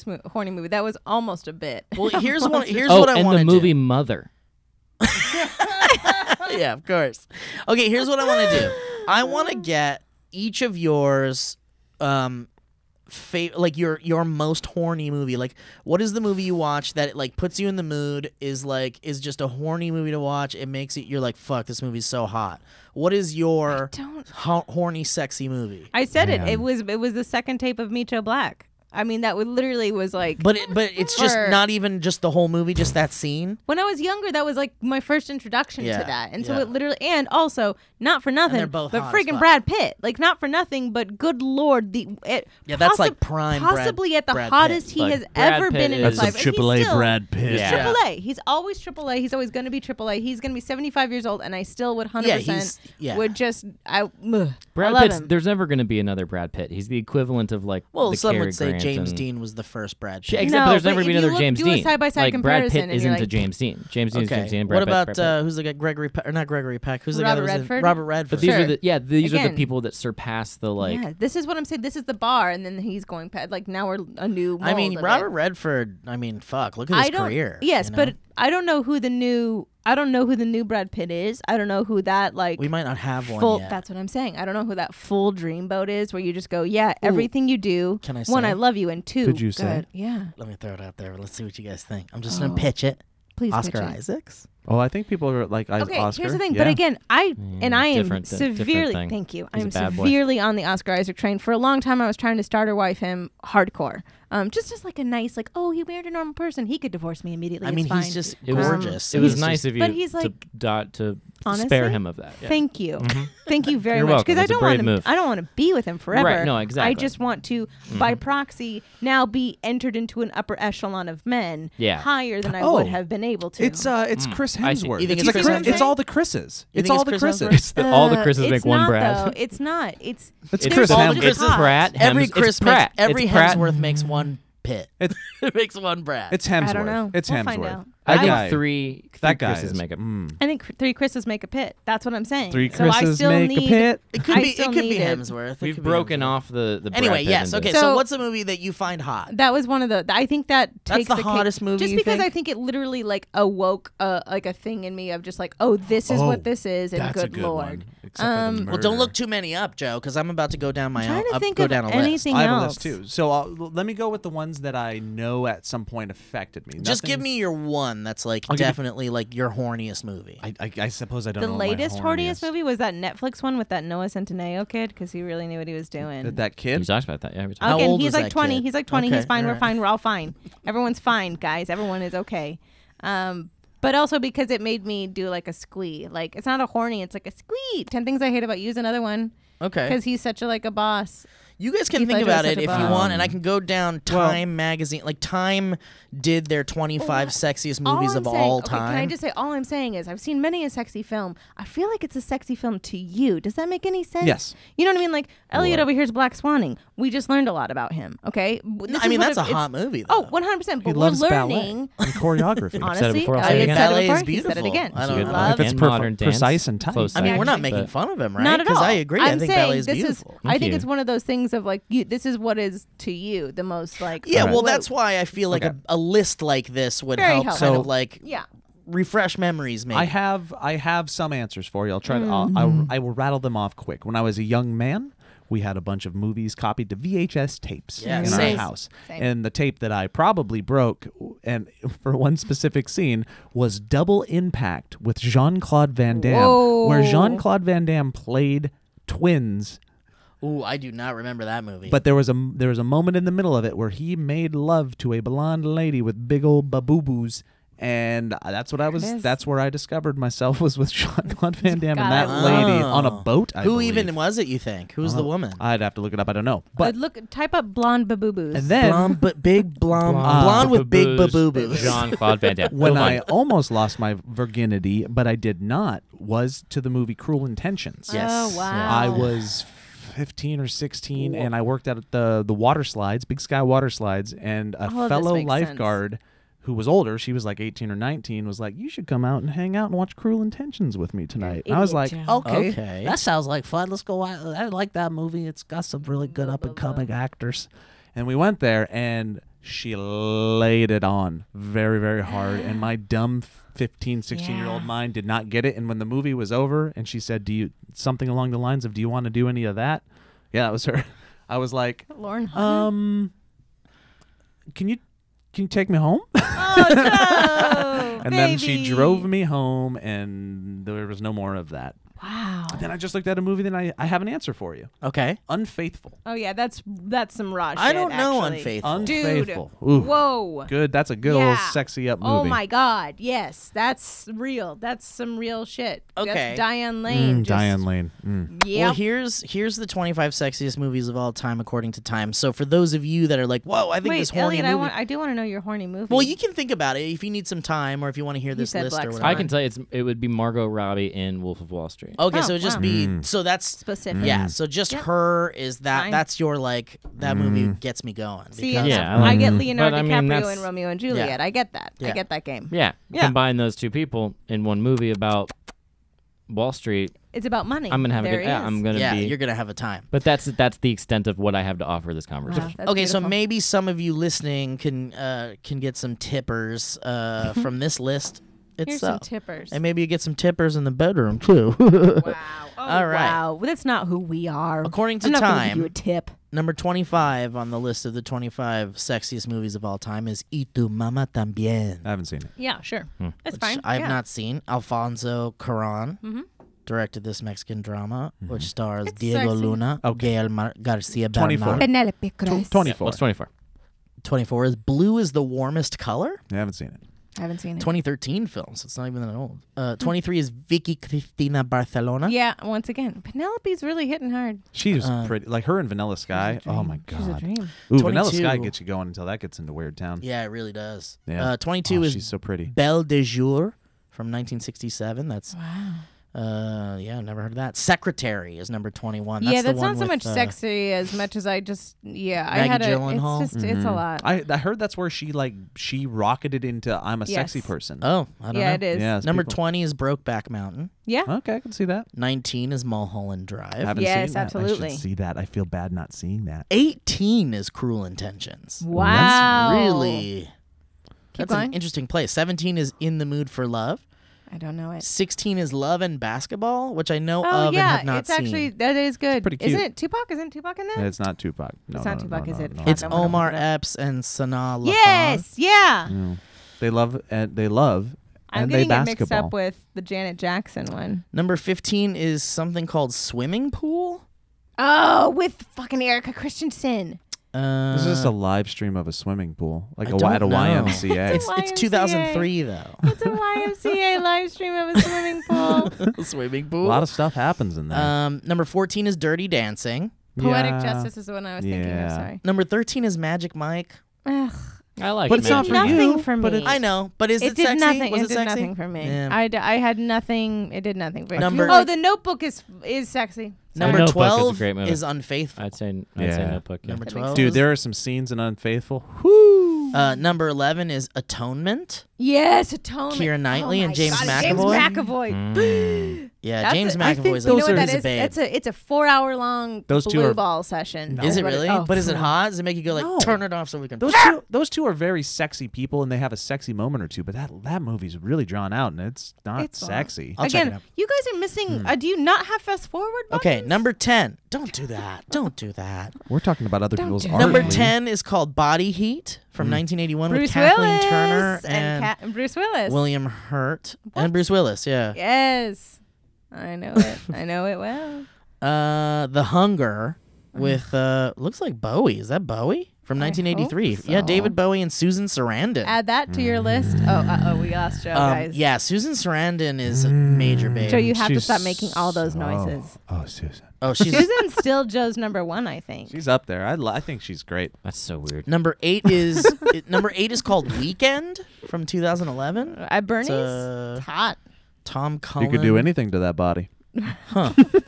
movie. That was almost a bit. Well, here's what I and want the to movie Mother. do. Yeah, of course. Okay, here's what I want to do. I want to get each of yours like your most horny movie. Like what is the movie you watch that like puts you in the mood, is just a horny movie to watch, it makes it you're like fuck, this movie's so hot. What is your horny sexy movie? I said Man. it was the second tape of Meet Joe Black. I mean, that literally was like. But it's just For- not even just the whole movie, just that scene. When I was younger, that was like my first introduction Yeah, to that, and so yeah. it literally, and also not for nothing, they're both but hot as freaking fuck. Brad Pitt, like not for nothing, but good lord, Yeah, that's like prime Brad- possibly at the Brad hottest Pitt. he Like, has Brad ever Pitt been in is- his That's life. some and he's AAA still- Brad Pitt. Yeah. Triple A. He's always Triple A. He's always going to be Triple A. He's going to be 75 years old, and I still would 100% would just I Brad love Pitt's. him. There's never going to be another Brad Pitt. He's the equivalent of like. Well, the some Cary would say Grant James and- Dean was the first Brad Yeah, Pitt. except No, but there's but never if been you another look- James do a Dean. side-by-side Like Brad comparison Pitt and isn't you're a like- James Dean. James Dean is Okay. James Dean. And Brad What Pitt's about Brad Pitt. who's the guy? Gregory Peck, or not Gregory Peck? Who's the guy? Robert that was in- Redford? Robert Redford. But these Sure. are the these are Again. the people that surpass the like. yeah, this is what I'm saying. This is the bar, and then he's going past. Like now we're a new. I mean, mold of Robert it. Redford. I mean, fuck. Look at his I don't. career. Yes, you know? but I don't know who the new Brad Pitt is. I don't know who that like. We might not have full, one yet. That's what I'm saying. I don't know who that full dreamboat is, where you just go, yeah, everything you do. Can I One, say? I love you, and two, Could you say? good. Yeah, Let me throw it out there. Let's see what you guys think. I'm just gonna pitch it. please. Oscar pitch it. Isaacs. Oh, I think people are like Okay, Oscar. here's the thing. Yeah. But again, I am different severely. thing. Thank you. He's I'm a bad boy. severely on the Oscar Isaac train. For a long time, I was trying to starter wife him hardcore. Just like a nice, like, oh, he married a normal person. He could divorce me immediately. I mean, it's fine. he's just It was gorgeous. It was He's nice just- of you But he's like- to Honestly, spare him of that. Yeah. Thank you. Thank you very You're much. welcome. Because I It's a don't brave want him. move. I don't want to be with him forever. Right, no, exactly. I just want to, by proxy, now be entered into an upper echelon of men Yeah. higher than I Oh. would have been able to. It's Chris I see. Hemsworth. You think it's, it's Chris it's Hemsworth? all the Chris's. You It's think all it's the Chris Chris's. Hemsworth? All the Chris's it's make one not, Brad. Though. It's not. It's It's there's Chris all Hemsworth. different It's pots. Pratt. Every It's Chris Pratt. makes every It's Pratt. Hemsworth makes one Pitt. It's It makes one Brad. it's Hemsworth. I don't know. It's We'll Hemsworth. find out. I That think guy- three that guy Chris's is, make it. I think 3 Chris's make a pit. That's what I'm saying. 3 So I Chris's still make need, a pit. It could I be. still It could be need it. Hemsworth. It We've could be broken Hemsworth. off the Brad Anyway, Pitt yes. into- Okay. So So- what's a movie that you find hot? That was one of the. I think that takes the cake. hottest movie Just you because think? I think it literally like awoke like a thing in me of just like, oh, this is what this is, and That's a good good lord. one. Except for the Well, don't murder. look too many up, Joe, because I'm about to go down my I'm trying own. to think go of down a list. anything I have else. a list too. So let me go with the ones that I know at some point affected me. Just give Nothing- me your one that's like I'll give you- definitely like your horniest movie. I suppose I don't The know. what my latest horniest horniest movie was that Netflix one with that Noah Centineo kid because he really knew what he was doing. That You kid. talked about that. Yeah, we talked How Again, old he's was like that 20. kid? He's like 20. Okay, He's fine. We're alright. fine. We're all fine. Everyone's fine, guys. Everyone is okay. But also because it made me do like a squee. Like it's not a horny. It's like a squee. 10 Things I Hate About You is another one Okay. because he's such a like a boss. You guys can Heath think Ledger about is it such if a you bum. want, and I can go down Time magazine. Like Time did their 25 sexiest movies of all time. Can I just say all I'm saying is I've seen many a sexy film. I feel like it's a sexy film to you. Does that make any sense? Yes. You know what I mean? Like Elliot over here is Black Swanning. We just learned a lot about him. Okay. I mean, that's a hot movie. Oh, Though. 100%. He But we're loves learning. ballet and choreography. I've said it Honestly, before, I'll say it Elliot again. said Ballet it is before. He said it beautiful. again. I don't He know. loves If it's And modern dance, precise and tight. close I mean, second, we're not but- making fun of him, right? Not at all. Because I agree. I I'm think saying ballet is this beautiful. I Thank think you. it's one of those things of like, this is what is to you the most like. Yeah, well, whoa. that's why I feel like Okay. a list like this would Very help helpful. kind of So- like Yeah. refresh memories, maybe. I have some answers for you. I'll try to. I will rattle them off quick. When I was a young man, we had a bunch of movies copied to VHS tapes Yeah, in same. our house. Same. And the tape that I probably broke, and for one specific scene, was Double Impact with Jean-Claude Van Damme, where Whoa. Jean-Claude Van Damme played twins. Ooh, I do not remember that movie. But there was a moment in the middle of it where he made love to a blonde lady with big old baboo-boos. And that's what I was. There it is. That's where I discovered myself was with Jean-Claude Van Damme and God, that I lady love- on a boat. I who believe. even was it? You think? Who's the woman? I'd have to look it up. I don't know. But Look, type up blonde baboobos. and then Blonde, but big blonde with big baboobos. Jean-Claude Van Damme. when You'll I find- almost lost my virginity, but I did not, was to the movie Cruel Intentions. Yes. Oh wow. I was 15 or 16, and I worked at the water slides, Big Sky water slides, and a All of this fellow makes lifeguard who was older, she was like 18 or 19, was like, "You should come out and hang out and watch Cruel Intentions with me tonight." And I was idiot, like, Joe. Okay. that sounds like fun. Let's go. I like that movie. It's got some really good up and coming actors." And we went there, and she laid it on very, very hard. And my dumb 15, 16-year-old Yeah. mind did not get it. And when the movie was over, and she said, something along the lines of, "Do you want to do any of that?" Yeah, that was her. I was like, Lauren Hunter? Can you take me home? Oh no. And then she baby. drove me home, and there was no more of that. Wow. Then I just looked at a movie. Then I have an answer for you. Okay. Unfaithful. Oh yeah, that's some raw shit. I don't know actually. Unfaithful. Dude. Unfaithful. Ooh. Whoa. Good. That's a good Yeah. old sexy up movie. Oh my god. Yes, that's real. That's some real shit. Okay. That's Diane Lane. just- Diane Lane. Mm. Yeah. Well, here's the 25 sexiest movies of all time according to Time. So for those of you that are like, "Whoa, I think Wait, this horny Elliot, movie." I do want to know your horny movie. Well, you can think about it if you need some time or if you want to hear this said list Black or Swan. whatever. I can tell you, it would be Margot Robbie in Wolf of Wall Street. Okay, Oh, so just wow. be so that's specific. yeah. So just Yep. her is that Fine. that's your like that movie gets me going. See, because- Yeah, I I get like- Leonardo but, I mean, DiCaprio that's- and Romeo and Juliet. Yeah. I get that. I Yeah. get that game. Yeah. Yeah. Combine those two people in one movie about Wall Street. It's about money. I'm gonna have There a good. he is. I'm gonna be. you're gonna have a time. But that's the extent of what I have to offer this conversation. Wow, that's Okay, so beautiful. maybe some of you listening can get some tippers from this list Here's some itself. tippers. And maybe you get some tippers in the bedroom too. Wow. Oh, All right. Wow. Well, that's not who we are. According to I'm not gonna give Time, you a tip. number 25 on the list of the 25 sexiest movies of all time is Y Tu Mama También, I haven't seen it. Yeah, sure. That's which fine. I have yeah. not seen. Alfonso Cuarón Mhm. directed this Mexican drama, which stars It's Diego sexy. Luna, Okay. Gael Garcia 24. Bernal. Penelope Cruz. 24. What's 24? 24 is Blue is the Warmest Color. I haven't seen it. I haven't seen it. 2013 film, so it's not even that old. 23 is Vicky Cristina Barcelona. Yeah, once again, Penelope's really hitting hard. She's pretty. Like her in Vanilla Sky. She's a Oh my dream. She's a god. dream. Ooh, Vanilla 22. Sky gets you going until that gets into Weird Town. Yeah, it really does. Yeah. 22 Oh, is she's so pretty. Belle de Jour from 1967. That's Wow. yeah, never heard of that. Secretary is number 21. That's Yeah, the that's one not so with, much sexy as much as I just I Maggie had Gyllenhaal? It's just it's a lot. I heard that's where she rocketed into I'm a sexy Yes. person. Oh, I don't know. Yeah, it is. Yeah, it's Number people- 20 is Brokeback Mountain. Yeah. Okay, I can see that. 19 is Mulholland Drive. Haven't Yes, seen that. I absolutely. should see that. I feel bad not seeing that. 18 is Cruel Intentions. Wow. That's really Keep that's an going. interesting place. 17 is In the Mood for Love. I don't know it. 16 is Love and Basketball, which I know Oh of yeah, and have not it's seen. actually that is good. pretty Isn't cute. it Tupac? Isn't Tupac in that? It's not Tupac. No, It's no, not no, Tupac, no, is no, it? no. Fuck. It's I'm gonna Omar look it up. Epps and Sanaa Lathan. Yes. Yeah. No. They love and they love I'm and they getting it mixed basketball. up with the Janet Jackson one. Number 15 is something called Swimming Pool. Oh, with fucking Erica Christensen. This is just a live stream of a swimming pool, like I at don't a know. YMCA. It's It's YMCA. 2003 though. It's a YMCA live stream of a swimming pool. Swimming a pool. lot of stuff happens in there. Number 14 is Dirty Dancing. Poetic Yeah. Justice is the one I was thinking of. Yeah. Sorry. Number 13 is Magic Mike. Ugh. I like But it. it's not did for you. nothing for but me. it's- I know, but is it, It did sexy? nothing. Was it it did sexy? nothing for me. Yeah. I had nothing. It did nothing for me. Number- Oh, The Notebook is sexy. Number Notebook is a 12 great movie. is Unfaithful. I'd say Yeah. Notebook. Yeah. Number That 12. makes Dude, is- there are some scenes in Unfaithful. Whoo! Number 11 is Atonement. Yes, Atonement. Keira Knightley Oh and my James God, McAvoy. James McAvoy. Yeah, That's James I think McAvoy's you know those what are- that is a is? babe. It's a 4-hour long Those two blue are- ball session. Is it what really? oh, But is it hot? Does it make you go like, No. turn it off so we can... Those two are very sexy people, and they have a sexy moment or two. But that movie's really drawn out, and it's not It's not. sexy. I'll check it Again, out. you guys are missing. Do you not have fast forward? Okay, buttons? number 10. Don't do that. Don't do that. We're talking about other Don't people's do art. that. Number Lee. 10 is called Body Heat from 1981 with Bruce Kathleen Willis Turner and and Bruce Willis. William Hurt. What? And Bruce Willis, yeah. Yes, I know it. I know it well. The Hunger with looks like Bowie. Is that Bowie from I 1983? hope Yeah, so. David Bowie and Susan Sarandon. Add that to your list. Oh, we lost Joe, guys. Yeah, Susan Sarandon is a major babe. Joe, you have to She's stop making all those noises. Oh, Susan. Oh, she's Susan's still Joe's number one, I think. She's up there. I think she's great. That's so weird. number 8 is number 8 is called Weekend from 2011. At Bernie's, It's, it's hot. Tom Cullen. You could do anything to that body.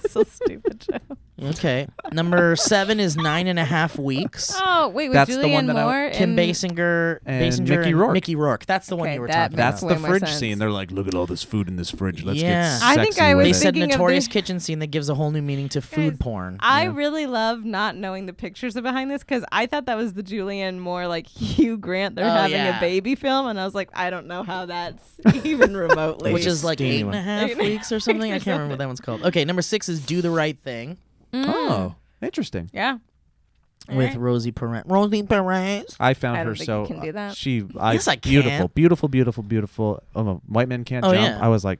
So stupid, Joe. Okay. Number 7 is 9.5 Weeks. Oh, wait, with That's the Julianne one that I- Moore Kim and Basinger, And Mickey and Rourke. Mickey Rourke. That's the one Okay, you were that talking That's makes about. the way more fridge sense. scene. They're like, look at all this food in this fridge. Let's Yeah. get I sexy think I was with They it. said thinking of notorious the- kitchen scene that gives a whole new meaning to food Guys, porn. I really love not knowing the pictures behind this because I thought that was the Julianne Moore, like Hugh Grant. They're Oh, having yeah. a baby film, and I was like, I don't know how that's even remotely. Which is like Steamy 8.5 weeks or something. I can't remember what that one's called. Okay, number 6 is Do the Right Thing Oh, interesting. yeah. with Alright. Rosie Perez. Rosie Perez. I found I don't her think so you can do that. Yes, I beautiful, can. beautiful. Oh, White Men Can't Oh, Jump. yeah. I was like,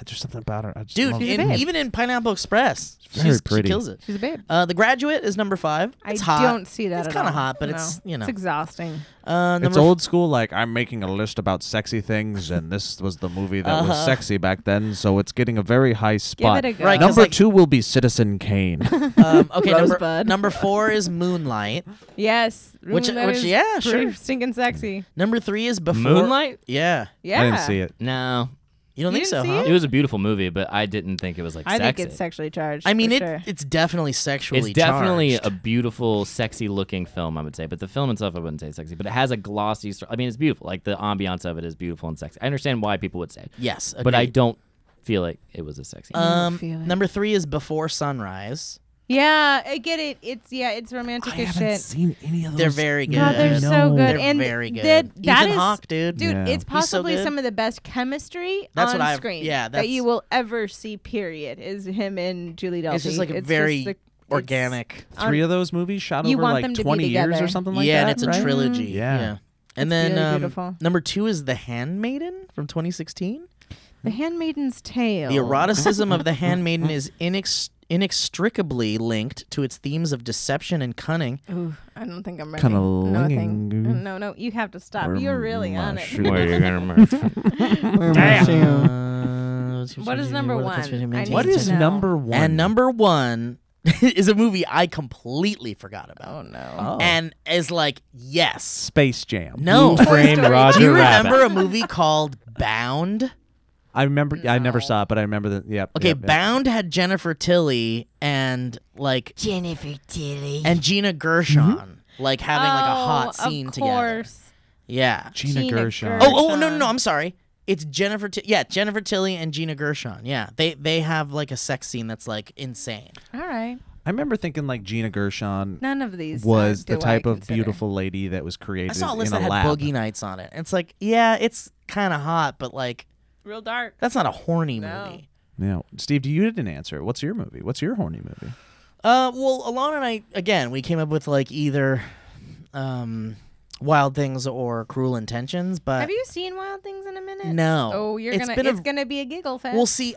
there's something about her. I just Dude, love She's her. a babe. even in Pineapple Express, Very she pretty. kills it. She's a babe. The Graduate is number 5. It's I hot. don't see that It's at kind of all. hot, but No. it's, you know. It's exhausting. It's Number old school. Like I'm making a list about sexy things, and this was the movie that was sexy back then. So it's getting a very high spot. Give it a go. Right, 'cause, Number like- 2 will be Citizen Kane. Okay, Rosebud. number 4 is Moonlight. Yes. Which- That which- is yeah, pretty sure. Stinking sexy. Number 3 is Before Moonlight? Yeah. Yeah. I didn't see it. No, You don't You think so, didn't see huh? it was a beautiful movie, but I didn't think it was like I sexy. think it's sexually charged. I mean, for sure. it's definitely sexually It's definitely charged. a beautiful, sexy-looking film, I would say. But the film itself, I wouldn't say sexy. But it has a glossy. I mean, it's beautiful. Like the ambiance of it is beautiful and sexy. I understand why people would say, it. Yes, but I agreed. don't feel like it was a sexy movie. feel it. Number 3 is Before Sunrise. Yeah, I get it. It's romantic I as haven't shit. seen any of those. They're very good. God, they're so No. good. They're and very good. That Ethan is, Hawke, dude. Yeah. it's He's so possibly good. some of the best chemistry That's on what I've- screen yeah, that that's- you will ever see. Period. Is him and Julie Delpy. It's just like a It's very just organic. 3 of those movies shot You over want like them to be 20 years together. or something like Yeah, that. and it's a right? trilogy. Yeah. And It's then really beautiful. number 2 is The Handmaiden from 2016. The Handmaiden's Tale. The eroticism of The Handmaiden is inextricably linked to its themes of deception and cunning. Ooh, I don't think I'm ready. Cunnilingus. No, you have to stop. You're really on it. Where you're gonna murder. What is number 1? I need What to is know. number 1? And number 1 is a movie I completely forgot about. Oh no. Oh. And is like, yes. Space Jam. No. Blue Frame Story. Roger Do you Rabbit. remember a movie called Bound? I remember. I never No. saw it, but I remember that. Yeah. Okay, yep, yep. Bound had Jennifer Tilly and like Jennifer Tilly. and Gina Gershon like having like a hot Oh, scene of together. course. Yeah. Gina Gershon. Oh no, I'm sorry. It's Jennifer Tilly and Gina Gershon. Yeah. They have like a sex scene that's like insane. All right. I remember thinking like Gina Gershon None of these was do the type I of consider. beautiful lady that was created I saw a in list a that had lab. Boogie Nights on it. It's like, yeah, it's kind of hot, but like Real dark. that's not a horny No. movie. No, Steve, you didn't answer. What's your movie? What's your horny movie? Well, Alana and I again, we came up with like either Wild Things or Cruel Intentions, but Have you seen Wild Things in a minute? no. Oh, It's been a- it's gonna be a giggle fest. Well, see,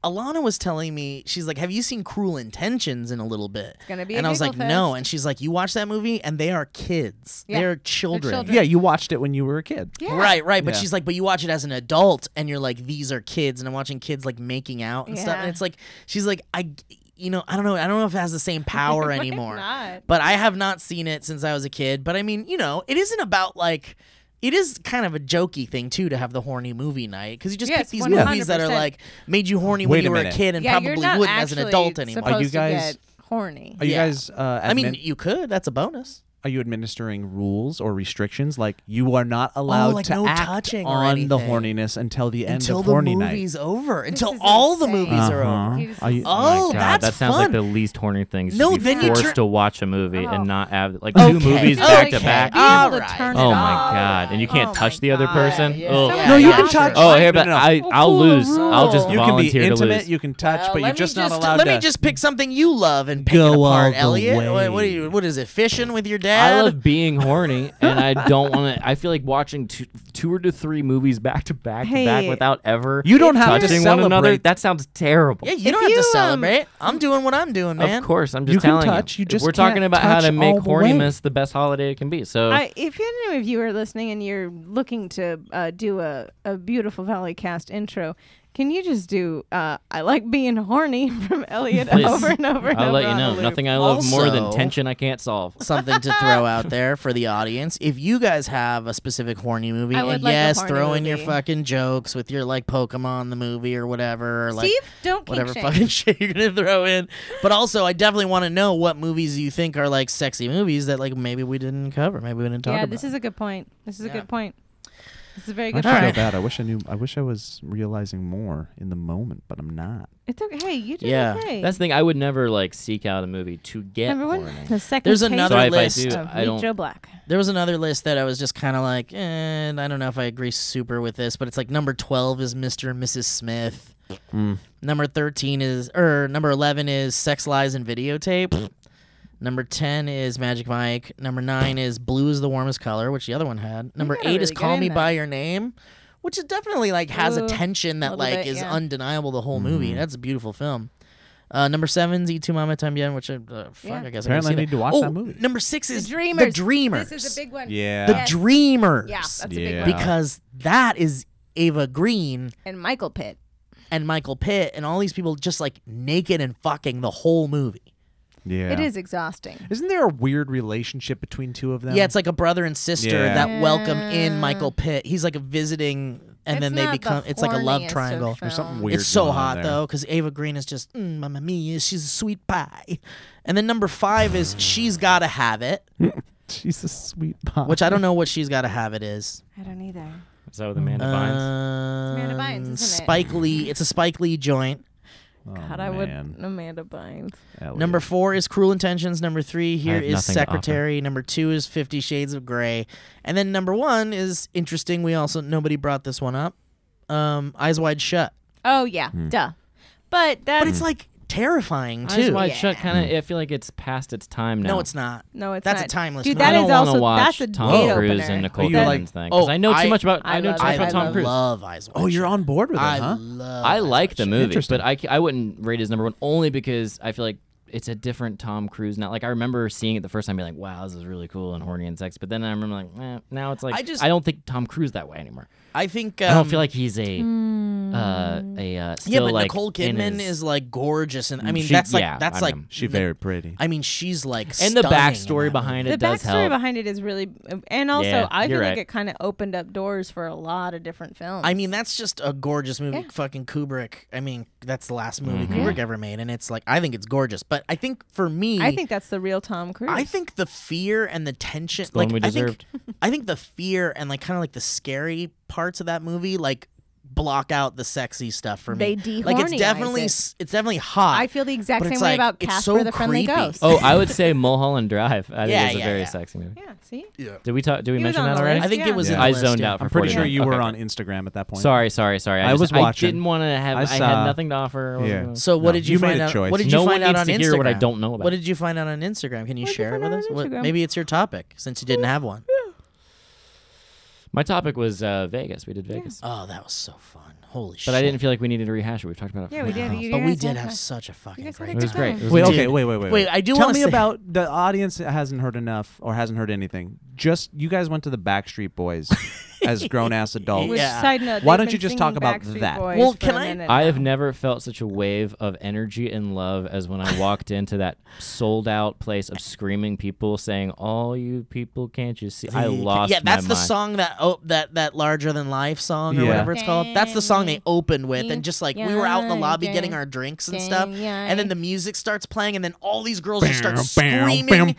Alana was telling me, she's like, have you seen Cruel Intentions in a little bit? It's gonna be a and I was like, giggle no. fest. And she's like, you watch that movie and they are kids. Yeah, They're children. children. Yeah, you watched it when you were a kid. Yeah. Right. But Yeah. she's like, but you watch it as an adult and you're like, these are kids. And I'm watching kids like making out and stuff. Yeah. And it's like, she's like, I don't know. I don't know if it has the same power Might anymore. not. But I have not seen it since I was a kid. But I mean, it isn't about like, it is kind of a jokey thing too to have the horny movie night because you just Yes, pick these 100%. movies that are like made you horny Wait when a you were a minute. kid and Yeah, you're probably not wouldn't as an actually adult anymore. supposed Are you to guys- get horny? Are you Yeah. guys? I mean, you could. That's a bonus. Are you administering rules or restrictions? Like you are not allowed like to no act touching or on the anything. horniness until the end Until of the horny movie's over. Until is all the insane. movies are Uh-huh. over. Jesus. Are you- Oh, God, that's that sounds fun. like the least horny thing. is No, to be then you forced turn- to watch a movie Oh. and not have like Okay. two movies Okay. back to Okay. back. Being able All to right. turn Oh it my off. God! And you can't Oh touch my the other God. person. Yeah. Oh. Yeah, No, you yeah, can sure. touch. Oh, here, but No. I'll lose. I'll just You can be volunteer to intimate. lose. You can touch, but you're just not allowed let to. me just pick something you love and pick Go it apart, all the Elliot. way. What is it? Fishing with your dad? I love being horny, and I don't want to. I feel like watching two or three movies back to back Hey. without ever You don't have to touching one another. celebrate. That sounds terrible. Yeah, you If don't have to you, celebrate. I'm doing what I'm doing, man. Of course, I'm just You can telling touch, you If just we're talking can't about how to touch make all the way. horniness the best holiday it can be. So If any of you are listening and you're looking to do a beautiful Valleycast intro, can you just do I like being horny from Elliot Please. over and over and I'll over let you on a know. loop? Nothing I love more than Also- tension I can't solve. Something to throw out there for the audience. If you guys have a specific horny movie, I would and like a yes, horny throw in your movie. fucking jokes with your like Pokemon the movie or whatever, or like Steve, don't kink whatever shame. fucking shit you're gonna throw in. But also, I definitely want to know what movies you think are like sexy movies that like maybe we didn't cover, maybe we didn't talk Yeah, about. this is a good point. This is a Yeah. good point. This is a very I good feel point. Alright. bad. I wish I knew. I wish I was realizing more in the moment, but I'm not. It's okay. Hey, you did Yeah. okay. That's the thing. I would never like seek out a movie to get Number one, horny. the second There's taste another So if I list do, of I Meet don't. Joe Black. There was another list that I was just kind of like, I don't know if I agree super with this, but it's like number 12 is Mr. and Mrs. Smith. Number 11 is Sex, Lies, and Videotape. Number 10 is Magic Mike. Number 9 is Blue is the Warmest Color, which the other one had. Number gotta 8 is really get Call in Me there. by Your Name, which is definitely like has a Ooh, tension that little like bit, is yeah. undeniable the whole movie. That's a beautiful film. Number 7 is Y Tu Mama Tambien, which Yeah. I guess Apparently I I need to watch that movie. Number 6 is The Dreamers. The Dreamers. This is a big one. Yeah. The Yes. Dreamers. Yeah, that's a big Yeah. one. Because that is Ava Green And Michael Pitt. and Michael Pitt and all these people just like naked and fucking the whole movie. Yeah. It is exhausting. Isn't there a weird relationship between two of them? Yeah, it's like a brother and sister Yeah. that welcome in Michael Pitt. He's like a visiting, and then they become. It's like a love triangle. There's something weird. It's so going on hot there. though, because Ava Green is just mamma mia. She's a sweet pie. And then number 5 is She's Gotta Have It, She's a sweet pie. which I don't know what She's Gotta Have It is. I don't either. Is that with Amanda Bynes? Amanda Bynes, isn't it? Spike Lee. It's a Spike Lee joint. Oh, God, I would Amanda Bynes. Elliot. Number 4 is Cruel Intentions. Number 3 here have is nothing to offer. Secretary. Number 2 is 50 Shades of Grey. And then number 1 is interesting. Nobody brought this one up. Eyes Wide Shut. Oh yeah, duh. But that's But it's like terrifying too. Eyes Wide Shut kind of. I feel like it's past its time now. No, it's not. no, it's That's not. a timeless Dude, movie. that I don't is want to also watch that's a Tom date Cruise opener. and Nicole you Kidman like- thing because I know too much about. I know too much about Tom Cruise. I love Eyes Wide Oh, you're Shut. on board with it, huh? love I Eyes like Wide the Shut. movie, Interesting. but I wouldn't rate it as number 1 only because I feel like it's a different Tom Cruise now. Like I remember seeing it the first time, being like, "Wow, this is really cool and horny and sexy." But then I remember like, now it's like I don't think Tom Cruise that way anymore. I think I don't feel like he's a yeah, still but like Nicole in Kidman his- is like gorgeous, and I mean She- that's like yeah, that's I like mean, She's very pretty. I mean she's like and the stunning in backstory that behind The it does backstory help. behind it is really, and also Yeah, I feel you're like right. it kind of opened up doors for a lot of different films. I mean that's just a gorgeous movie. Yeah. Fucking Kubrick. I mean that's the last movie Mm-hmm. Kubrick ever made, and it's like I think it's gorgeous. But I think for me, I think that's the real Tom Cruise. I think the fear and the tension, the one like we deserved. I think the fear and like kind of like the scary parts of that movie, like block out the sexy stuff for me. They like it's dehornize definitely it. it's definitely hot. I feel the exact but same it's way like, about it's Casper so the Friendly creepy. Ghost. Oh, I would say Mulholland Drive. I think Yeah, it's a yeah, very yeah. sexy movie. Yeah, see? Did we talk? Did we He was mention on that the already? list. I think Yeah. it was. Yeah. in the I list, zoned yeah. out for I'm pretty 40 sure minutes. you were Okay. on Instagram at that point. Sorry. I was watching. I didn't want to have. I, I had saw- nothing to offer. Yeah. So what No, did you you made find a out? choice. What did you No find one out needs on to Instagram? hear what I don't know about. What did you find out on Instagram? Can you What'd you share it find with out us? on What- Instagram? maybe it's your topic since you didn't have one. My topic was Vegas. We did Vegas, Oh, that was so fun! Holy shit! but I didn't feel like we needed to rehash it. We've talked about it. Yeah, we did. You But we guys did had have fun. such a fucking guys had great a It was good great. time. It was Wait, amazing. okay, wait. Wait, I do Tell wanna me say- about the audience that hasn't heard enough or hasn't heard anything. Just you guys went to the Backstreet Boys as grown-ass adults. Which, Yeah. side note, Why they've don't you been just talk singing about Backstreet that? Boys Well, for can a I- minute I have now. never felt such a wave of energy and love as when I walked into that sold-out place of screaming people saying, "All you people, can't you see?" I lost. Yeah, that's my the mind. song that larger than life song or Yeah. whatever it's called. That's the song they opened with, and just like we were out in the lobby Yeah. getting our drinks and Yeah. stuff, Yeah. and then the music starts playing, and then all these girls just start screaming in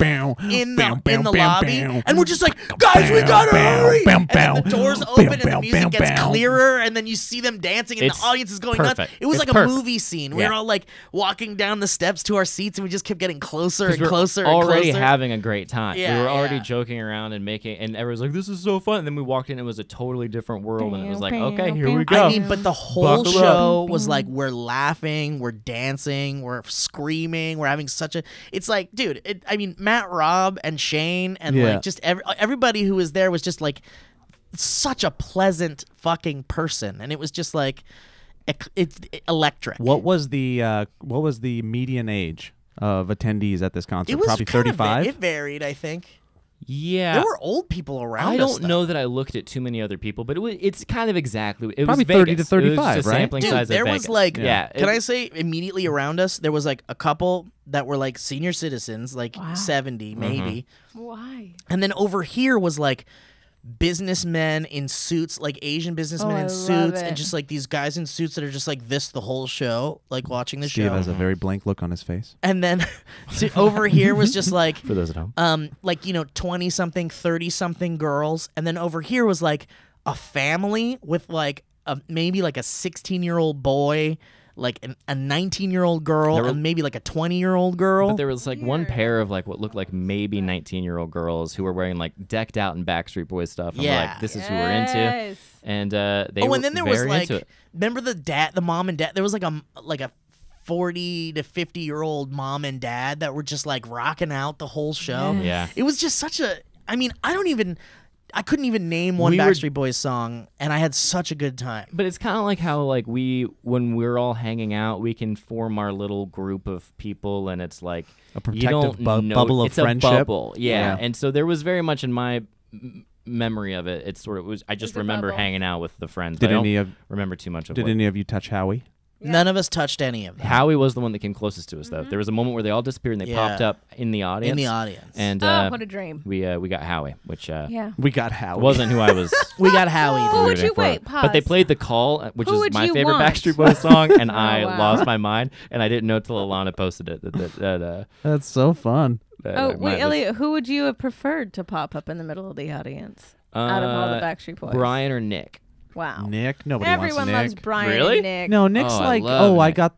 the lobby, and we're just like, guys, we gotta hurry! And then the doors open, and the music gets clearer, and then you see them dancing, and It's the audience is going nuts. perfect. It was It's like perfect. a movie scene. We Yeah. were all like walking down the steps to our seats, and we just kept getting closer and We're closer and already closer. having a great time. Yeah, we were already yeah. joking around and and everyone's like, "This is so fun." And then we walked in, it was a totally different world, and it was like, "Okay, here we go." I mean, but the whole Buckle up. show was like we're laughing, we're dancing, we're screaming, we're having such a. It's like, dude. I mean, Matt, Rob, and Shane, and Yeah. like just everybody who was there was just like such a pleasant fucking person, and it was just like it's electric. What was the median age of attendees at this concert? It was Probably kind of 35. It varied, I think. Yeah, There were old people around. I us, don't though. know that I looked at too many other people, but it's kind of exactly it Probably was 30 to Vegas. 35, it was just a right? sampling Dude, size there of was Vegas. like, yeah. Can I say immediately around us there was like a couple that were like senior citizens, like Wow. 70 maybe, Why? and then over here was like businessmen in suits, like Asian businessmen Oh, I in love suits, it. and just like these guys in suits that are just like this the whole show, like watching the Steve show. has a very blank look on his face. And then over here was just like For those at home, like 20 something 30 something girls, and then over here was like a family with like maybe like a 16-year-old boy, like a 19-year-old girl, There were- and maybe like a 20-year-old girl. but there was like one pair of like what looked like maybe 19-year-old girls who were wearing like decked out in Backstreet Boys stuff. And we're Yeah. like, this is who we're into, Yes. and they were and then there was very like, into it. remember the mom and dad? There was like a 40 to 50-year-old mom and dad that were just like rocking out the whole show. Yes. Yeah. It was just such a. I mean, I couldn't even name one We were- Backstreet Boys song, and I had such a good time. But it's kind of like how like when we're all hanging out, we can form our little group of people, and it's like A you protective don't know, bubble of it's friendship. A bubble, yeah. Yeah. And so there was very much in my memory of it. It's sort of I just It's a remember bubble. hanging out with the friends. Did but I any don't of remember too much of Did what. any of you touch Howie? None of us touched any of them. Howie was the one that came closest to us, though. There was a moment where they all disappeared and they Yeah. popped up in the audience. In the audience. And Oh, what a dream. we got Howie, which Yeah. We got Howie. wasn't who I was. we got Howie. Who dude. would you rooting for. wait? But they Pause. played The Call, which Who is would my you favorite want? Backstreet Boys song, and I wow. lost my mind, and I didn't know till Alana posted it That's so fun. that Oh, I might wait, have- Elliot, who would you have preferred to pop up in the middle of the audience? out of all the Backstreet Boys? Brian or Nick? Wow. Nick. Nobody Everyone wants loves Nick. Brian Really? and Nick. No, Nick's Oh, I like, love I Nick. got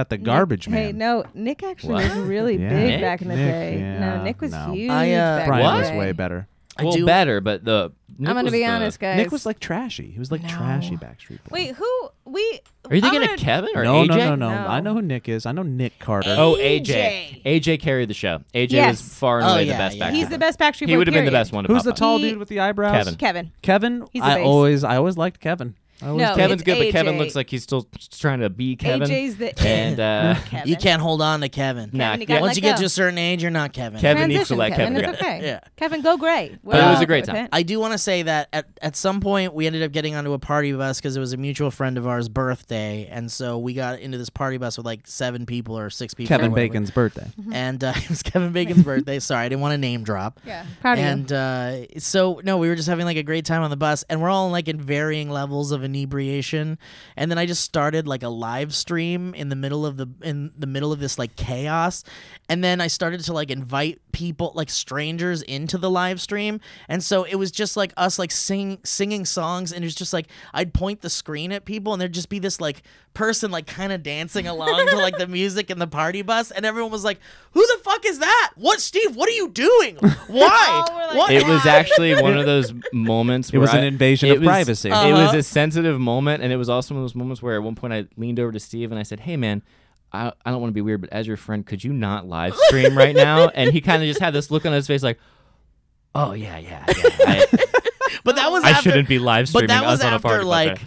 the garbage Nick, man. Hey, no, Nick actually What? was really Yeah. big Nick? back in the Nick, day. yeah, No, Nick was no. huge I, back Brian in the was day. way better. I Well, do- better, but the Nick I'm gonna was be the- honest, guys. Nick was like trashy. He was like No. trashy Backstreet Boy. Wait, who we? Are you thinking I'm of gonna- Kevin or no, AJ? no. No. I know who Nick is. I know Nick Carter. Oh, AJ. AJ carried the show. AJ Yes. was far and Oh, away yeah, the best yeah. Backstreet He's Boy. the best Backstreet Boy. He would have been the period. best one to Who's pop the up. tall He- dude with the eyebrows? Kevin. Kevin. He's the I bass. always liked Kevin. No, Kevin's it's good, but Kevin AJ. looks like he's still trying to be Kevin. AJ's the and Kevin. You can't hold on to Kevin. Nah, Kevin, you gotta yeah. Once let you get go. to a certain age, you're not Kevin. Kevin needs to Transition, let Kevin It's go. okay. Yeah. Kevin, go gray. But it was a great time. I do want to say that at some point we ended up getting onto a party bus because it was a mutual friend of ours' birthday, and so we got into this party bus with like 7 people or 6 people. Kevin or whatever. Bacon's birthday. And it was Kevin Bacon's birthday. Sorry, I didn't want to name drop. Yeah, proud of you. And so no, we were just having like a great time on the bus, and we're all like in varying levels of inebriation. And then I just started like a live stream in the middle of this like chaos, and then I started to like invite people, like strangers, into the live stream. And so it was just like us like singing songs, and it was just like I'd point the screen at people, and there'd just be this like person like kind of dancing along to like the music in the party bus, and everyone was like, "Who the fuck is that? What, Steve? What are you doing? Why? Oh, we're like, What?" It was actually one of those moments It where was an invasion of privacy. It was Uh-huh. a sensitive moment, and it was also one of those moments where at one point I leaned over to Steve and I said, "Hey, man, I don't want to be weird, but as your friend, could you not live stream right now?" And he kind of just had this look on his face like, "Oh, yeah. But that was I after, shouldn't be live streaming But that was us on a after party." like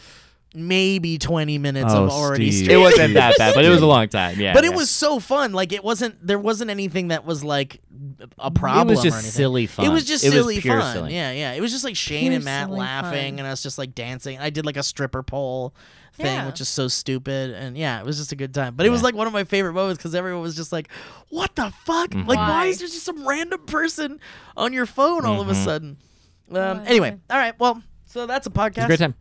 maybe 20 minutes Oh, of already Steve. It streaming. wasn't that bad, but it was a long time. Yeah, But yeah. it was so fun. Like there wasn't anything that was like a problem. It was or just anything. silly fun. It was just It was silly pure fun. silly. Yeah. It was just like Shane Pure and Matt silly laughing, fun. and us just like dancing. I did like a stripper pole thing, Yeah. which is so stupid. And yeah, it was just a good time. But it was like one of my favorite moments because everyone was just like, "What the fuck? Like, why Why? is there just some random person on your phone all of a sudden?" Why? Anyway, all right. Well, so that's a podcast. It was a great time.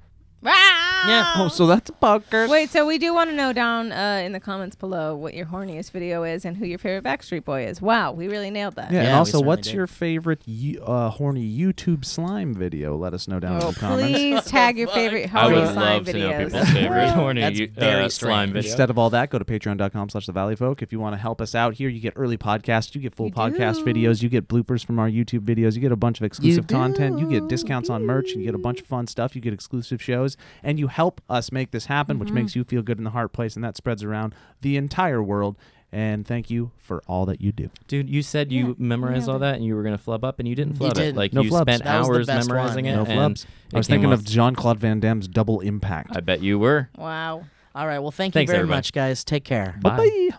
Yeah. Oh, so that's a poker. Wait, so we do want to know down in the comments below what your horniest video is and who your favorite Backstreet Boy is. Wow, we really nailed that. Yeah, and Yeah, we also, certainly what's did. your favorite horny YouTube slime video? Let us know down in Oh, the comments. please tag your Fuck. favorite I horny would slime love to know videos. people's favorite horny That's very slime strange. video. Instead of all that, go to patreon.com/thevalleyfolk. If you want to help us out here, you get early podcasts, you get full You podcast do. videos, you get bloopers from our YouTube videos, you get a bunch of exclusive do. content, you get discounts on merch, and you get a bunch of fun stuff, you get exclusive shows, and you help us make this happen, which makes you feel good in the heart place, and that spreads around the entire world. And thank you for all that you do. Dude, you said you memorized all that and you were going to flub up and you didn't flub it. did. Like No you flubs. spent That was the hours best memorizing one. it. No and flubs. it I was came thinking off- of Jean-Claude Van Damme's Double Impact. I bet you were. Wow. All right. Well, thank Thanks, you very everybody. much, guys. Take care. Bye. Bye.